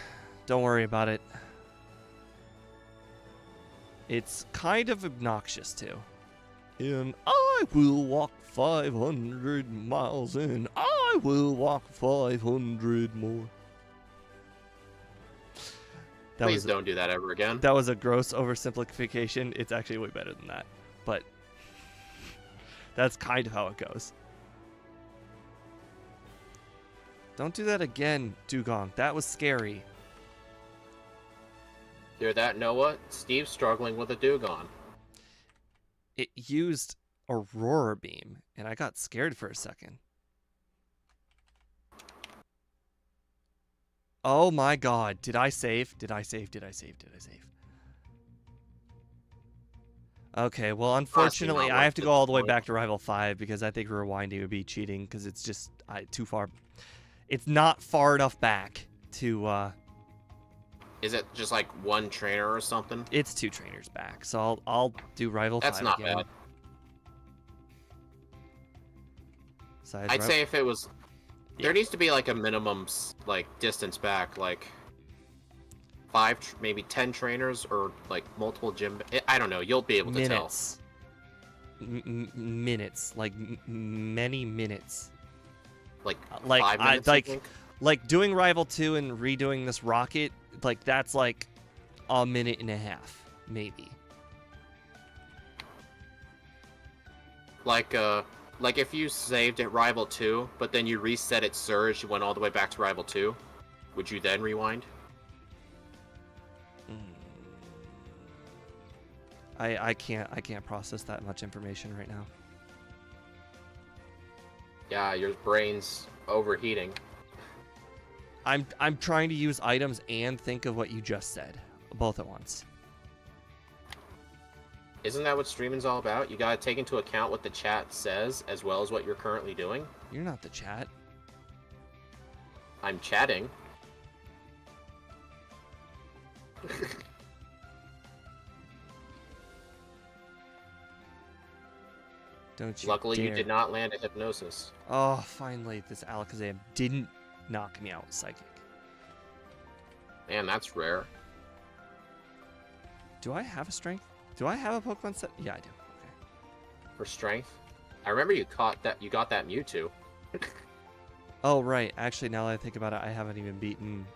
Don't worry about it. It's kind of obnoxious, too. And I will walk 500 miles, and I will walk 500 more. Please don't do that ever again. That was a gross oversimplification. It's actually way better than that. But that's kind of how it goes. Don't do that again, Dugong. That was scary. Hear that, Noah? Steve's struggling with a Dugong. It used Aurora Beam, and I got scared for a second. Oh my god. Did I save? Did I save? Did I save? Did I save? Okay, well, unfortunately, I have to go all the way back to Rival 5 because I think rewinding would be cheating because it's just too far. It's not far enough back to... Is it just like one trainer or something? It's 2 trainers back, so I'll do Rival 5 That's not again. bad. Besides, I'd say if it was... Yeah. There needs to be like a minimum like distance back, like 5, maybe 10 trainers or like multiple gym. I don't know. You'll be able to minutes. Minutes, like many minutes. Like 5 minutes. Like doing Rival 2 and redoing this rocket, like that's like a minute and a half, maybe. Like if you saved at Rival 2, but then you reset at Surge, you went all the way back to Rival 2, would you then rewind? I can't process that much information right now. Yeah, your brain's overheating. I'm trying to use items and think of what you just said, both at once. Isn't that what streaming's all about? You gotta take into account what the chat says as well as what you're currently doing. You're not the chat. I'm chatting. Don't you Luckily, dare. you did not land a hypnosis. Oh, finally, this Alakazam didn't knock me out with Psychic. Man, that's rare. Do I have a strength? Do I have a Pokemon set? Yeah, I do. Okay. For strength? I remember you got that Mewtwo. Oh, right. Actually, now that I think about it, I haven't even beaten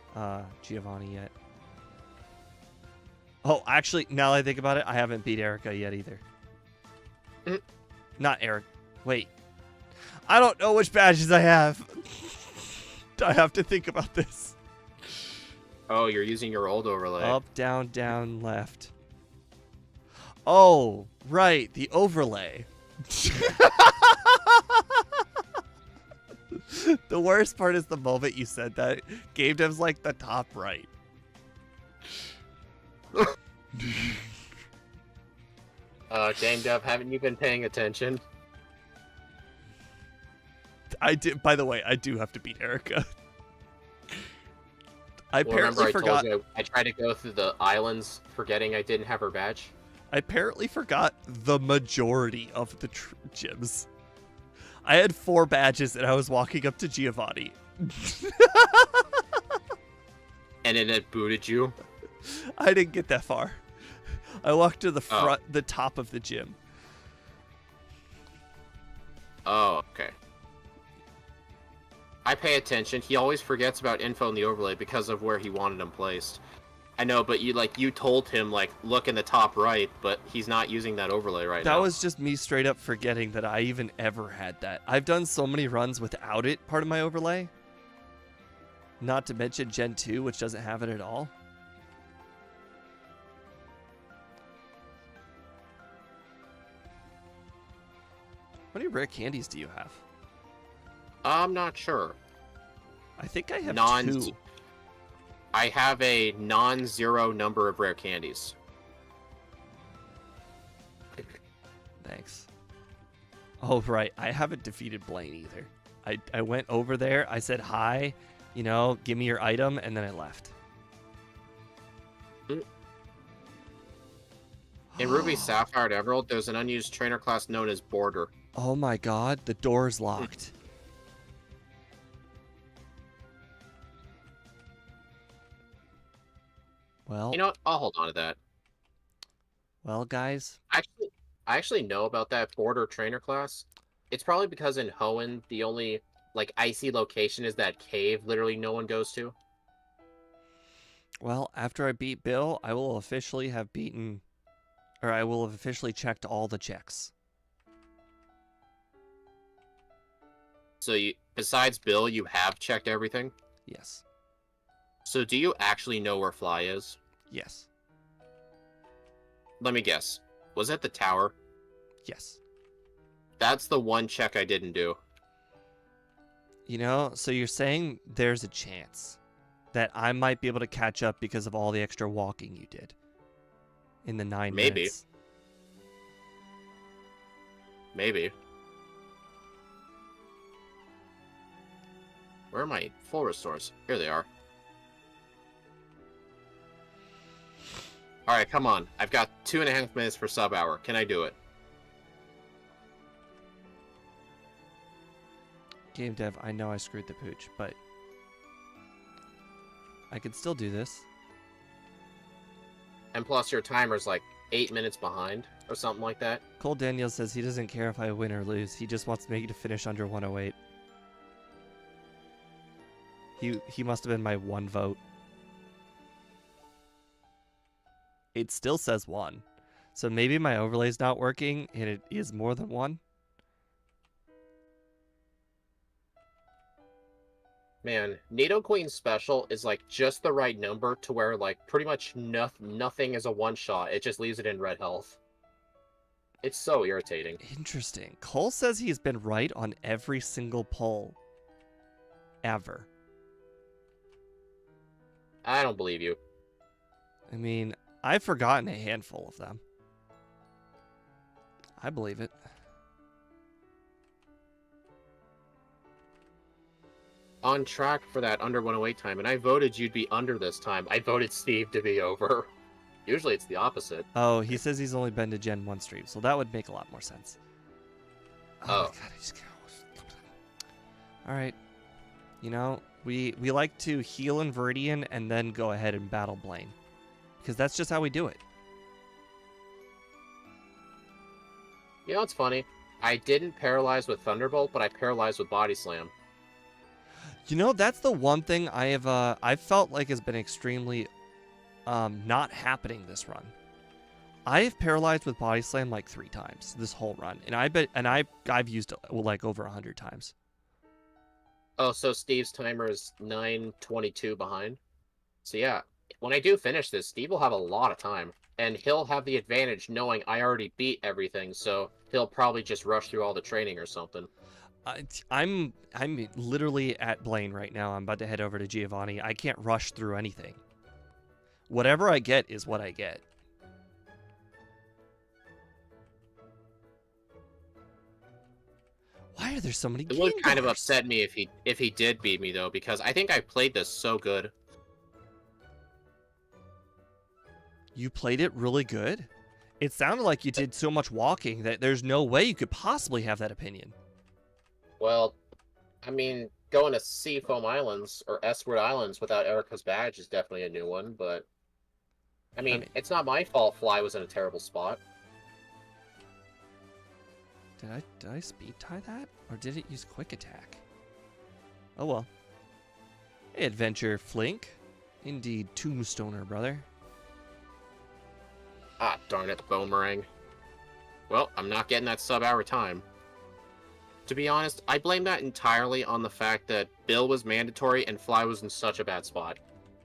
Giovanni yet. Oh, actually, now that I think about it, I haven't beat Erica yet either. Not Eric. Wait. I don't know which badges I have. I have to think about this. Oh, you're using your old overlay. Up, down, down, left. Oh, right. The overlay. The worst part is the moment you said that. Game dev's like the top right. Game Dev, haven't you been paying attention? I did. By the way, I do have to beat Erica. I Well, remember apparently I forgot. told you I tried to go through the islands, forgetting I didn't have her badge. I apparently forgot the majority of the gyms. I had 4 badges, and I was walking up to Giovanni. And then it booted you. I didn't get that far. I walked to the front, the top of the gym. Oh, okay. I pay attention. He always forgets about info in the overlay because of where he wanted him placed. I know, but you told him look in the top right, but he's not using that overlay right now. That was just me straight up forgetting that I even ever had that. I've done so many runs without it part of my overlay. Not to mention Gen 2, which doesn't have it at all. How many rare candies do you have? I'm not sure. I think I have 2. I have a non-zero number of rare candies. Thanks. Oh, right. I haven't defeated Blaine either. I went over there. I said hi. You know, give me your item, and then I left. In Ruby, Sapphire, and Emerald, there's an unused trainer class known as Border. Oh my god, the door's locked. Well, You know what? I'll hold on to that. Well, guys. I actually know about that Border trainer class. It's probably because in Hoenn, the only icy location is that cave literally no one goes to. Well, after I beat Bill, I will officially have beaten, or I will have officially checked all the checks. So besides Bill, you have checked everything? Yes. So do you actually know where Fly is? Yes. Let me guess. Was it the tower? Yes. That's the one check I didn't do. You know, so you're saying there's a chance that I might be able to catch up because of all the extra walking you did in the 9 minutes. Maybe. Where are my full restores? Here they are. Alright, come on. I've got 2.5 minutes for sub hour. Can I do it? Game dev, I know I screwed the pooch, but I can still do this. And plus your timer's 8 minutes behind or something like that. Cole Daniels says he doesn't care if I win or lose. He just wants me to finish under 108. He must have been my 1 vote. It still says 1. So maybe my overlay's not working and it is more than 1. Man, Nidoqueen special is just the right number to where pretty much nothing is a one-shot. It just leaves it in red health. It's so irritating. Interesting. Cole says he's been right on every single poll. Ever. I don't believe you. I mean, I've forgotten a handful of them. I believe it. On track for that under 108 time, and I voted you'd be under this time. I voted Steve to be over. Usually it's the opposite. Oh, he says he's only been to Gen 1 stream, so that would make a lot more sense. Oh. My God, I just can't. Alright. You know, we like to heal in Viridian and then go ahead and battle Blaine. Because that's just how we do it. You know what's funny? I didn't paralyze with Thunderbolt, but I paralyzed with Body Slam. You know, that's the one thing I felt like has been extremely not happening this run. I have paralyzed with Body Slam 3 times this whole run, and I've used it over 100 times. Oh, so Steve's timer is 9:22 behind. So yeah, when I do finish this, Steve will have a lot of time, and he'll have the advantage knowing I already beat everything. So he'll probably just rush through all the training or something. I'm literally at Blaine right now. I'm about to head over to Giovanni. I can't rush through anything. Whatever I get is what I get. Why Why are there so many It game would kind of bars? upset me if he did beat me though, because I think I played this so good. You played it really good? It sounded like you did so much walking that there's no way you could possibly have that opinion. Well, I mean, going to Seafoam Islands or Esward Islands without Erica's badge is definitely a new one, but I mean, it's not my fault Fly was in a terrible spot. Did I speed tie that? Or did it use quick attack? Oh well. Hey, Adventure Flink. Indeed, Tombstoner, brother. Ah, darn it, Boomerang. Well, I'm not getting that sub-hour time. To be honest, I blame that entirely on the fact that Bill was mandatory and Fly was in such a bad spot.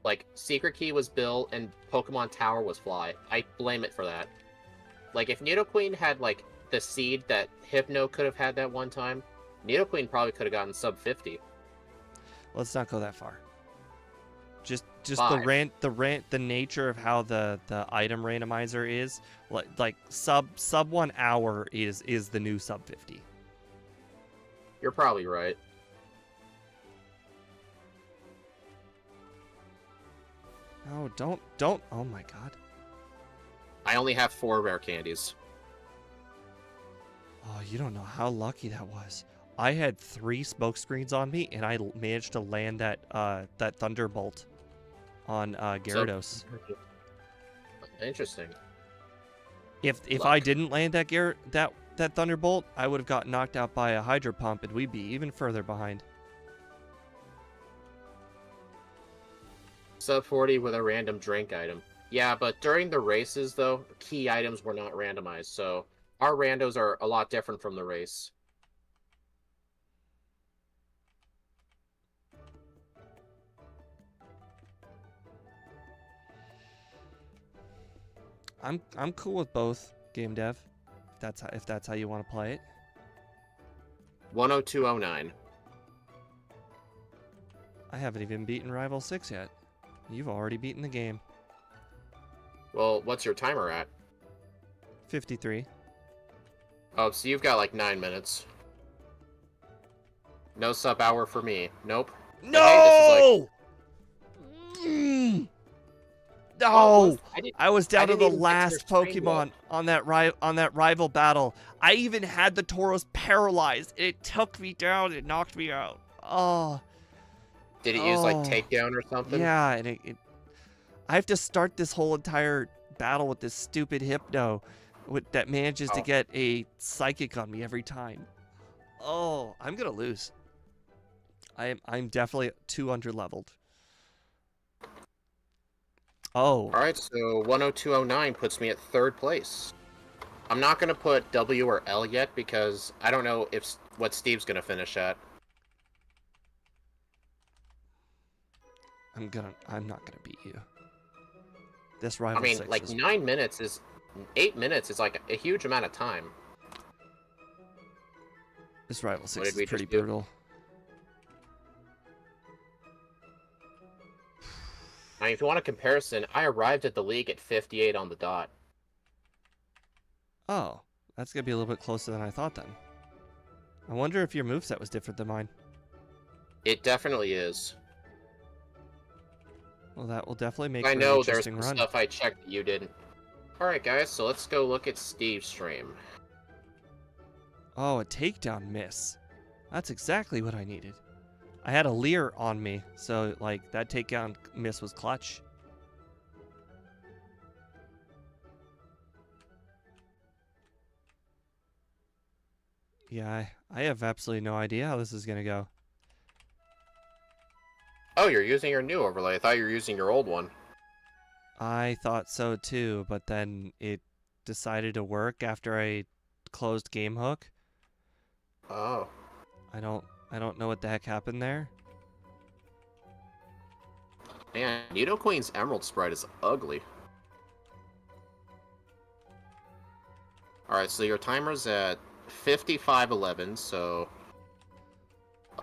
Like, Secret Key was Bill and Pokemon Tower was Fly. I blame it for that. Like, if Nidoqueen had, like, the seed that Hypno could have had that one time, Nidoqueen probably could have gotten sub 50. Let's not go that far. Just Five. the nature of how the item randomizer is, like sub 1 hour is the new sub 50. You're probably right. No, don't. Oh my god. I only have 4 rare candies. Oh, you don't know how lucky that was. I had 3 smoke screens on me, and I managed to land that thunderbolt on Gyarados. Interesting. If Luck. I didn't land that thunderbolt, I would have got knocked out by a hydro pump, and we'd be even further behind. Sub 40 with a random drink item. Yeah, but during the races, though, key items were not randomized, so our randos are a lot different from the race. I'm cool with both, game dev. If that's how you want to play it. 10209. I haven't even beaten Rival 6 yet. You've already beaten the game. Well, what's your timer at? 53. Oh, so you've got like 9 minutes. No sub hour for me. Nope. No! Hey, No! I I was down to didn't the even get last your stream Pokemon on that rival battle. I even had the Tauros paralyzed. It took me down. It knocked me out. Oh. Did it use like takedown or something? Yeah, and I have to start this whole entire battle with this stupid Hypno that manages to get a Psychic on me every time. Oh, I'm gonna lose. I'm definitely too under-leveled. Oh. Alright, so 10209 puts me at 3rd place. I'm not going to put W or L yet because I don't know what Steve's going to finish at. I'm not gonna beat you. This rival. I mean, 6 like is... 9 minutes is 8 minutes is like a huge amount of time. This rival 6 did we is pretty just do? brutal. I mean, if you want a comparison, I arrived at the league at 58 on the dot. Oh, that's gonna be a little bit closer than I thought then. I wonder if your moveset was different than mine. It definitely is. Well, that will definitely make I for an know there's interesting some run. stuff I checked that you didn't. Alright guys, so let's go look at Steve's stream. Oh, a takedown miss. That's exactly what I needed. I had a Leer on me, so like that takedown miss was clutch. Yeah, I have absolutely no idea how this is gonna go. Oh, you're using your new overlay. I thought you were using your old one. I thought so too, but then it decided to work after I closed Game Hook. Oh. I don't know what the heck happened there. Man, Nidoqueen's Emerald sprite is ugly. Alright, so your timer's at 55:11, so...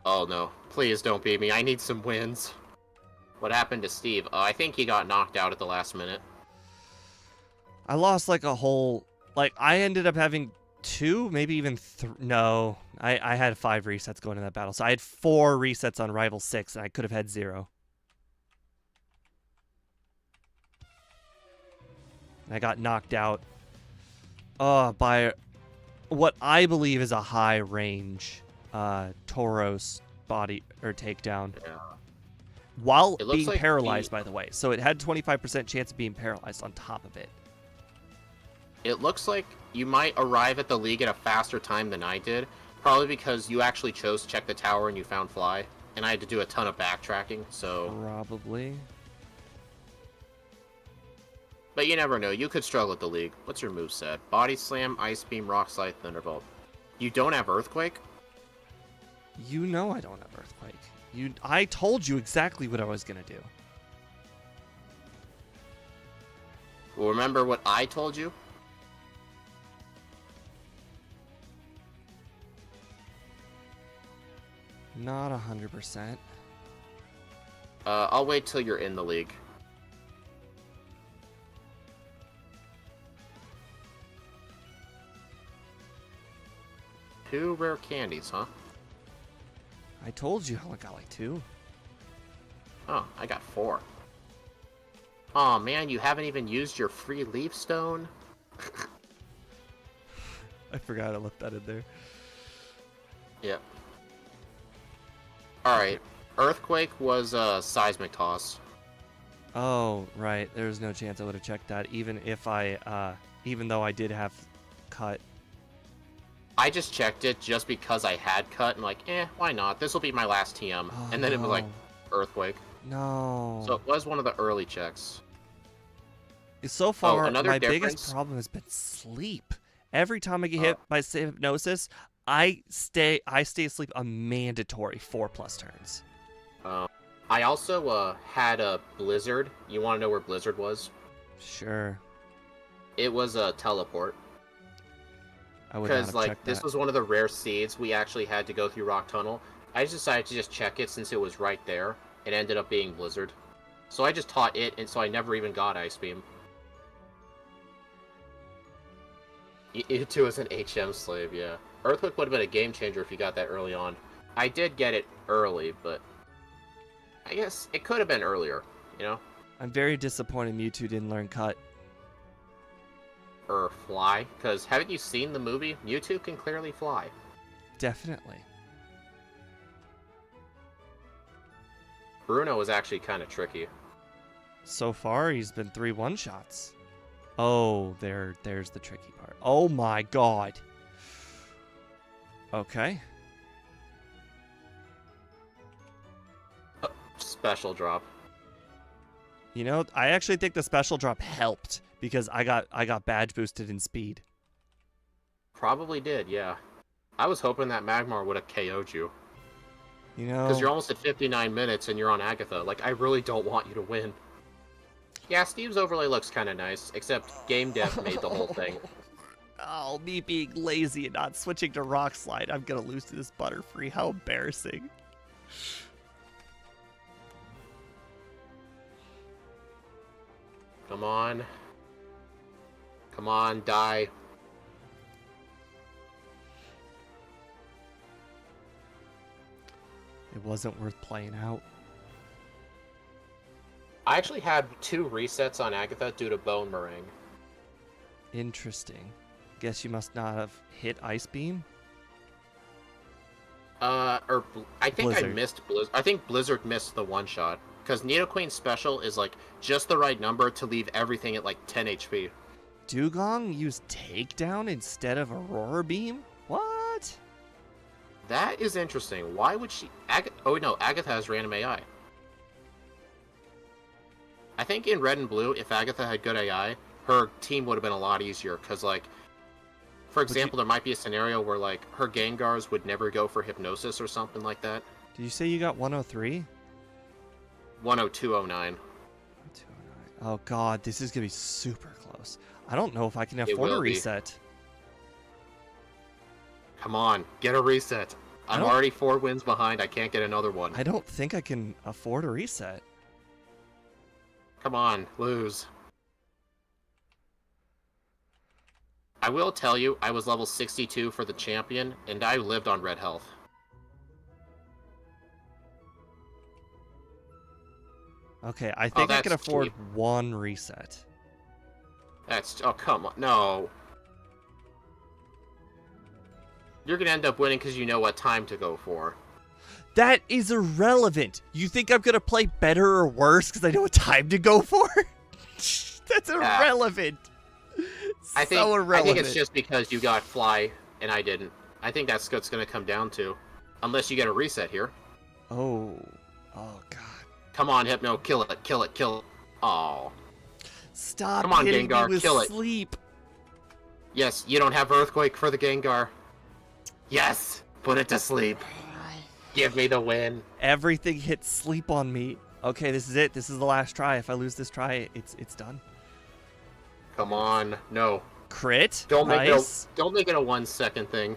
Oh no, please don't beat me. I need some wins. What happened to Steve? I think he got knocked out at the last minute. I lost like a whole... Like, I ended up having 2, maybe even 3. No, I had 5 resets going in that battle. So I had 4 resets on Rival 6, and I could have had 0. And I got knocked out by what I believe is a high range Tauros body or takedown. Yeah. While It looks being like paralyzed, by the way. So it had 25% chance of being paralyzed on top of it. It looks like you might arrive at the league at a faster time than I did, probably because you actually chose to check the tower and you found Fly, and I had to do a ton of backtracking, so... Probably. But you never know, you could struggle at the league. What's your moveset? Body Slam, Ice Beam, Rock Slide, Thunderbolt. You don't have Earthquake? You know I don't have Earthquake. I told you exactly what I was going to do. Well, remember what I told you? Not 100%. I'll wait till you're in the league. Two rare candies, huh? I told you I got like 2. Oh, I got 4. Aw, man, you haven't even used your free leaf stone? I forgot I left that in there. Yep. Alright, Earthquake was Seismic Toss. Oh, right. There's no chance I would have checked that, even though I did have cut. I just checked it just because I had cut, and like, why not? This will be my last TM. Oh, and then it was like, no. Earthquake. No. So it was one of the early checks. So far, another my difference- biggest problem has been sleep. Every time I get hit by hypnosis, I stay asleep a mandatory 4+ turns. I also had a Blizzard. You want to know where Blizzard was? Sure. It was a teleport. I would not Because have like checked this that. was one of the rare seeds we actually had to go through Rock Tunnel. I just decided to just check it since it was right there. It ended up being Blizzard. So I just taught it, and so I never even got Ice Beam. It too is an HM slave, yeah. Earthquake would have been a game changer if you got that early on. I did get it early, but I guess it could have been earlier, you know? I'm very disappointed Mewtwo didn't learn cut. Or fly, because haven't you seen the movie? Mewtwo can clearly fly. Definitely. Bruno was actually kind of tricky. So far, he's been 3 one-shots. Oh, there's the tricky part. Oh my god. Okay. Special drop. You know, I actually think the special drop helped because I got badge boosted in speed. Probably did, yeah. I was hoping that Magmar would have KO'd you. You know, Because you're almost at 59 minutes and you're on Agatha. Like, I really don't want you to win. Yeah, Steve's overlay looks kind of nice, except game dev made the whole thing. Oh, me being lazy and not switching to Rock Slide. I'm gonna lose to this Butterfree. How embarrassing. Come on. Come on, die. It wasn't worth playing out. I actually had 2 resets on Agatha due to Bone Meringue. Interesting. Guess you must not have hit Ice Beam? I think Blizzard. I missed Blizzard. I think Blizzard missed the one-shot. Because Nidoqueen's special is, like, just the right number to leave everything at, like, 10 HP. Dugong used Takedown instead of Aurora Beam? What? That is interesting. Why would she... Oh, no, Agatha has random AI. I think in Red and Blue, if Agatha had good AI, her team would have been a lot easier. Because, like, for example, there might be a scenario where, like, her Gengars would never go for Hypnosis or something like that. Did you say you got 103? 10209. 209. Oh god, this is gonna be super close. I don't know if I can It afford a will be. reset. Come on, get a reset. I'm don't- already 4 wins behind. I can't get another one. I don't think I can afford a reset. Come on, lose. I will tell you, I was level 62 for the champion, and I lived on red health. Okay, I think I can that's afford cheap. one reset. Oh, come on. No. You're going to end up winning because you know what time to go for. That is irrelevant. You think I'm going to play better or worse because I know what time to go for? That's irrelevant. I think irrelevant. it's just because you got fly and I didn't. I think that's what it's going to come down to. Unless you get a reset here. Oh God. Come on, Hypno, kill it, kill it, kill it. Oh. Stop Come on, hitting Gengar, me with kill it. sleep. Yes, you don't have Earthquake for the Gengar. Yes, put it to sleep. Give me the win. Everything hits sleep on me. Okay, this is it. This is the last try. If I lose this try, it's done. Come on, no. Crit? Don't nice. make it a 1 second thing.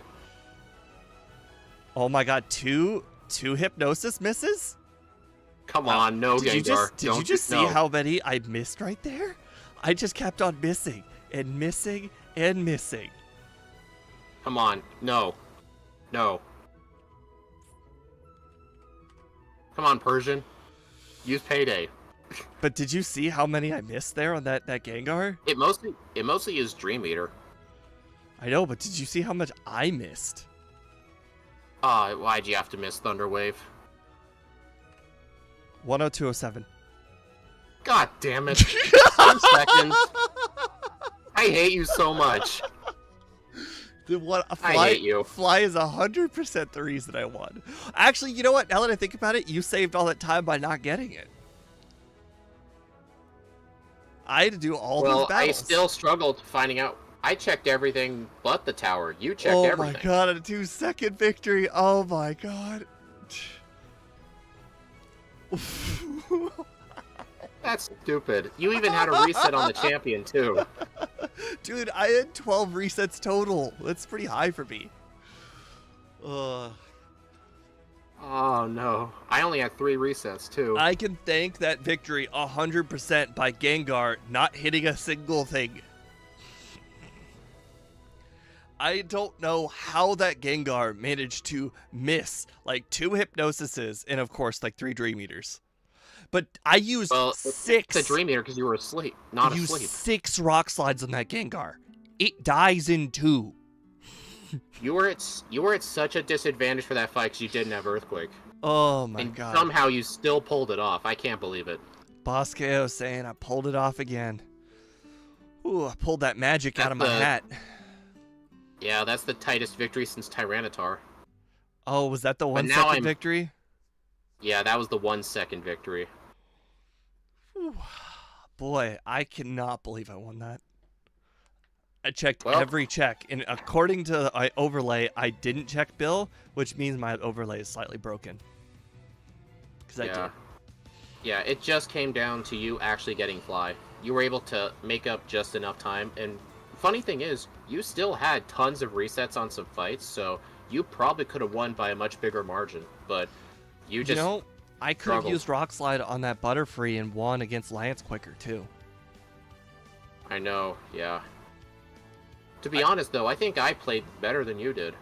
Oh my God, two hypnosis misses? Come on, no Gengar. Did you just see how many I missed right there? I just kept on missing and missing and missing. Come on, no. No. Come on, Persian. Use Payday. But did you see how many I missed there on that Gengar? It mostly is Dream Eater. I know, but did you see how much I missed? Why'd you have to miss Thunder Wave? 102.07. God damn it. 10 seconds. I hate you so much. I hate you. Fly is 100% the reason I won. Actually, you know what? Now that I think about it, you saved all that time by not getting it. I had to do all these battles. Well, I still struggled finding out. I checked everything but the tower. You checked everything. Oh my God, a 2-second victory. Oh my God. That's stupid. You even had a reset on the champion, too. Dude, I had 12 resets total. That's pretty high for me. Oh, no. I only had 3 resets, too. I can thank that victory 100% by Gengar not hitting a single thing. I don't know how that Gengar managed to miss like 2 Hypnosises and, of course, like 3 Dream Eaters. But I used 6. It's a Dream Eater because you were asleep, not asleep. I used 6 Rock Slides on that Gengar. It dies in 2. You were at such a disadvantage for that fight because you didn't have Earthquake. Oh my and God. Somehow you still pulled it off. I can't believe it. Boss KO saying I pulled it off again. Ooh, I pulled that magic out of my hat. Yeah, that's the tightest victory since Tyranitar. Oh, was that the 1 second victory? Yeah, that was the 1 second victory. Whew. Boy, I cannot believe I won that. I checked every check, and according to my overlay, I didn't check Bill, which means my overlay is slightly broken. Because I did. Yeah, it just came down to you actually getting Fly. You were able to make up just enough time, and funny thing is, you still had tons of resets on some fights, so you probably could have won by a much bigger margin, but you just I could have used Rock Slide on that Butterfree and won against Lance quicker, too. I know, yeah. To be honest, though, I think I played better than you did.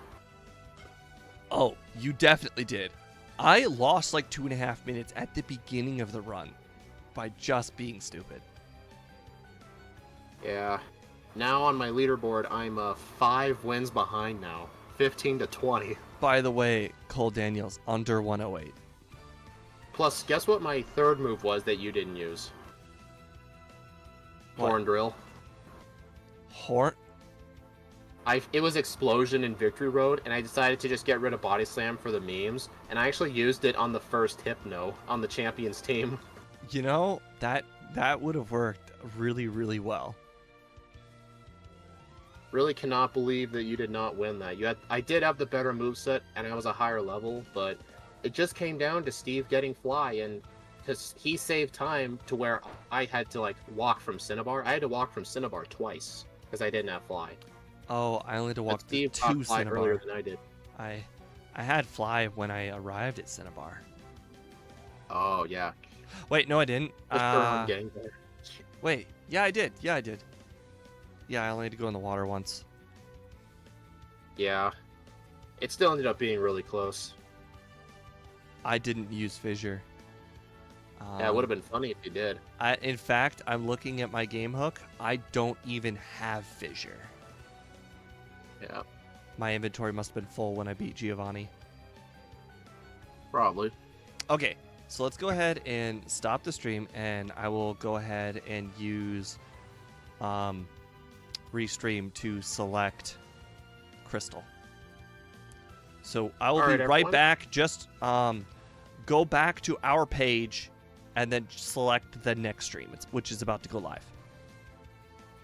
Oh, you definitely did. I lost like 2.5 minutes at the beginning of the run by just being stupid. Yeah. Now on my leaderboard, I'm 5 wins behind now. 15-20. By the way, Cole Daniels, under 108. Plus, guess what my third move was that you didn't use? What? Horn Drill. Horn? It was Explosion in Victory Road, and I decided to just get rid of Body Slam for the memes, and I actually used it on the first Hypno on the Champions team. You know, that would have worked really, really well. Really cannot believe that you did not win that. I did have the better moveset, and I was a higher level, but it just came down to Steve getting Fly, and because he saved time to where I had to like walk from Cinnabar. I had to walk from Cinnabar twice because I didn't have Fly. Oh, I only had to walk to 2 Cinnabar. Earlier than I did. I had Fly when I arrived at Cinnabar. Oh yeah. Wait, no, I didn't. Wait, yeah, I did. Yeah, I did. Yeah, I only had to go in the water once. Yeah. It still ended up being really close. I didn't use fissure. Yeah, it would have been funny if you did. In fact, I'm looking at my game hook. I don't even have fissure. Yeah, My inventory must have been full when I beat Giovanni. probably. Okay, so let's go ahead and stop the stream, and I will go ahead and use Restream to select Crystal. So I will All be right, right everyone. back. Just go back to our page and then select the next stream, which is about to go live.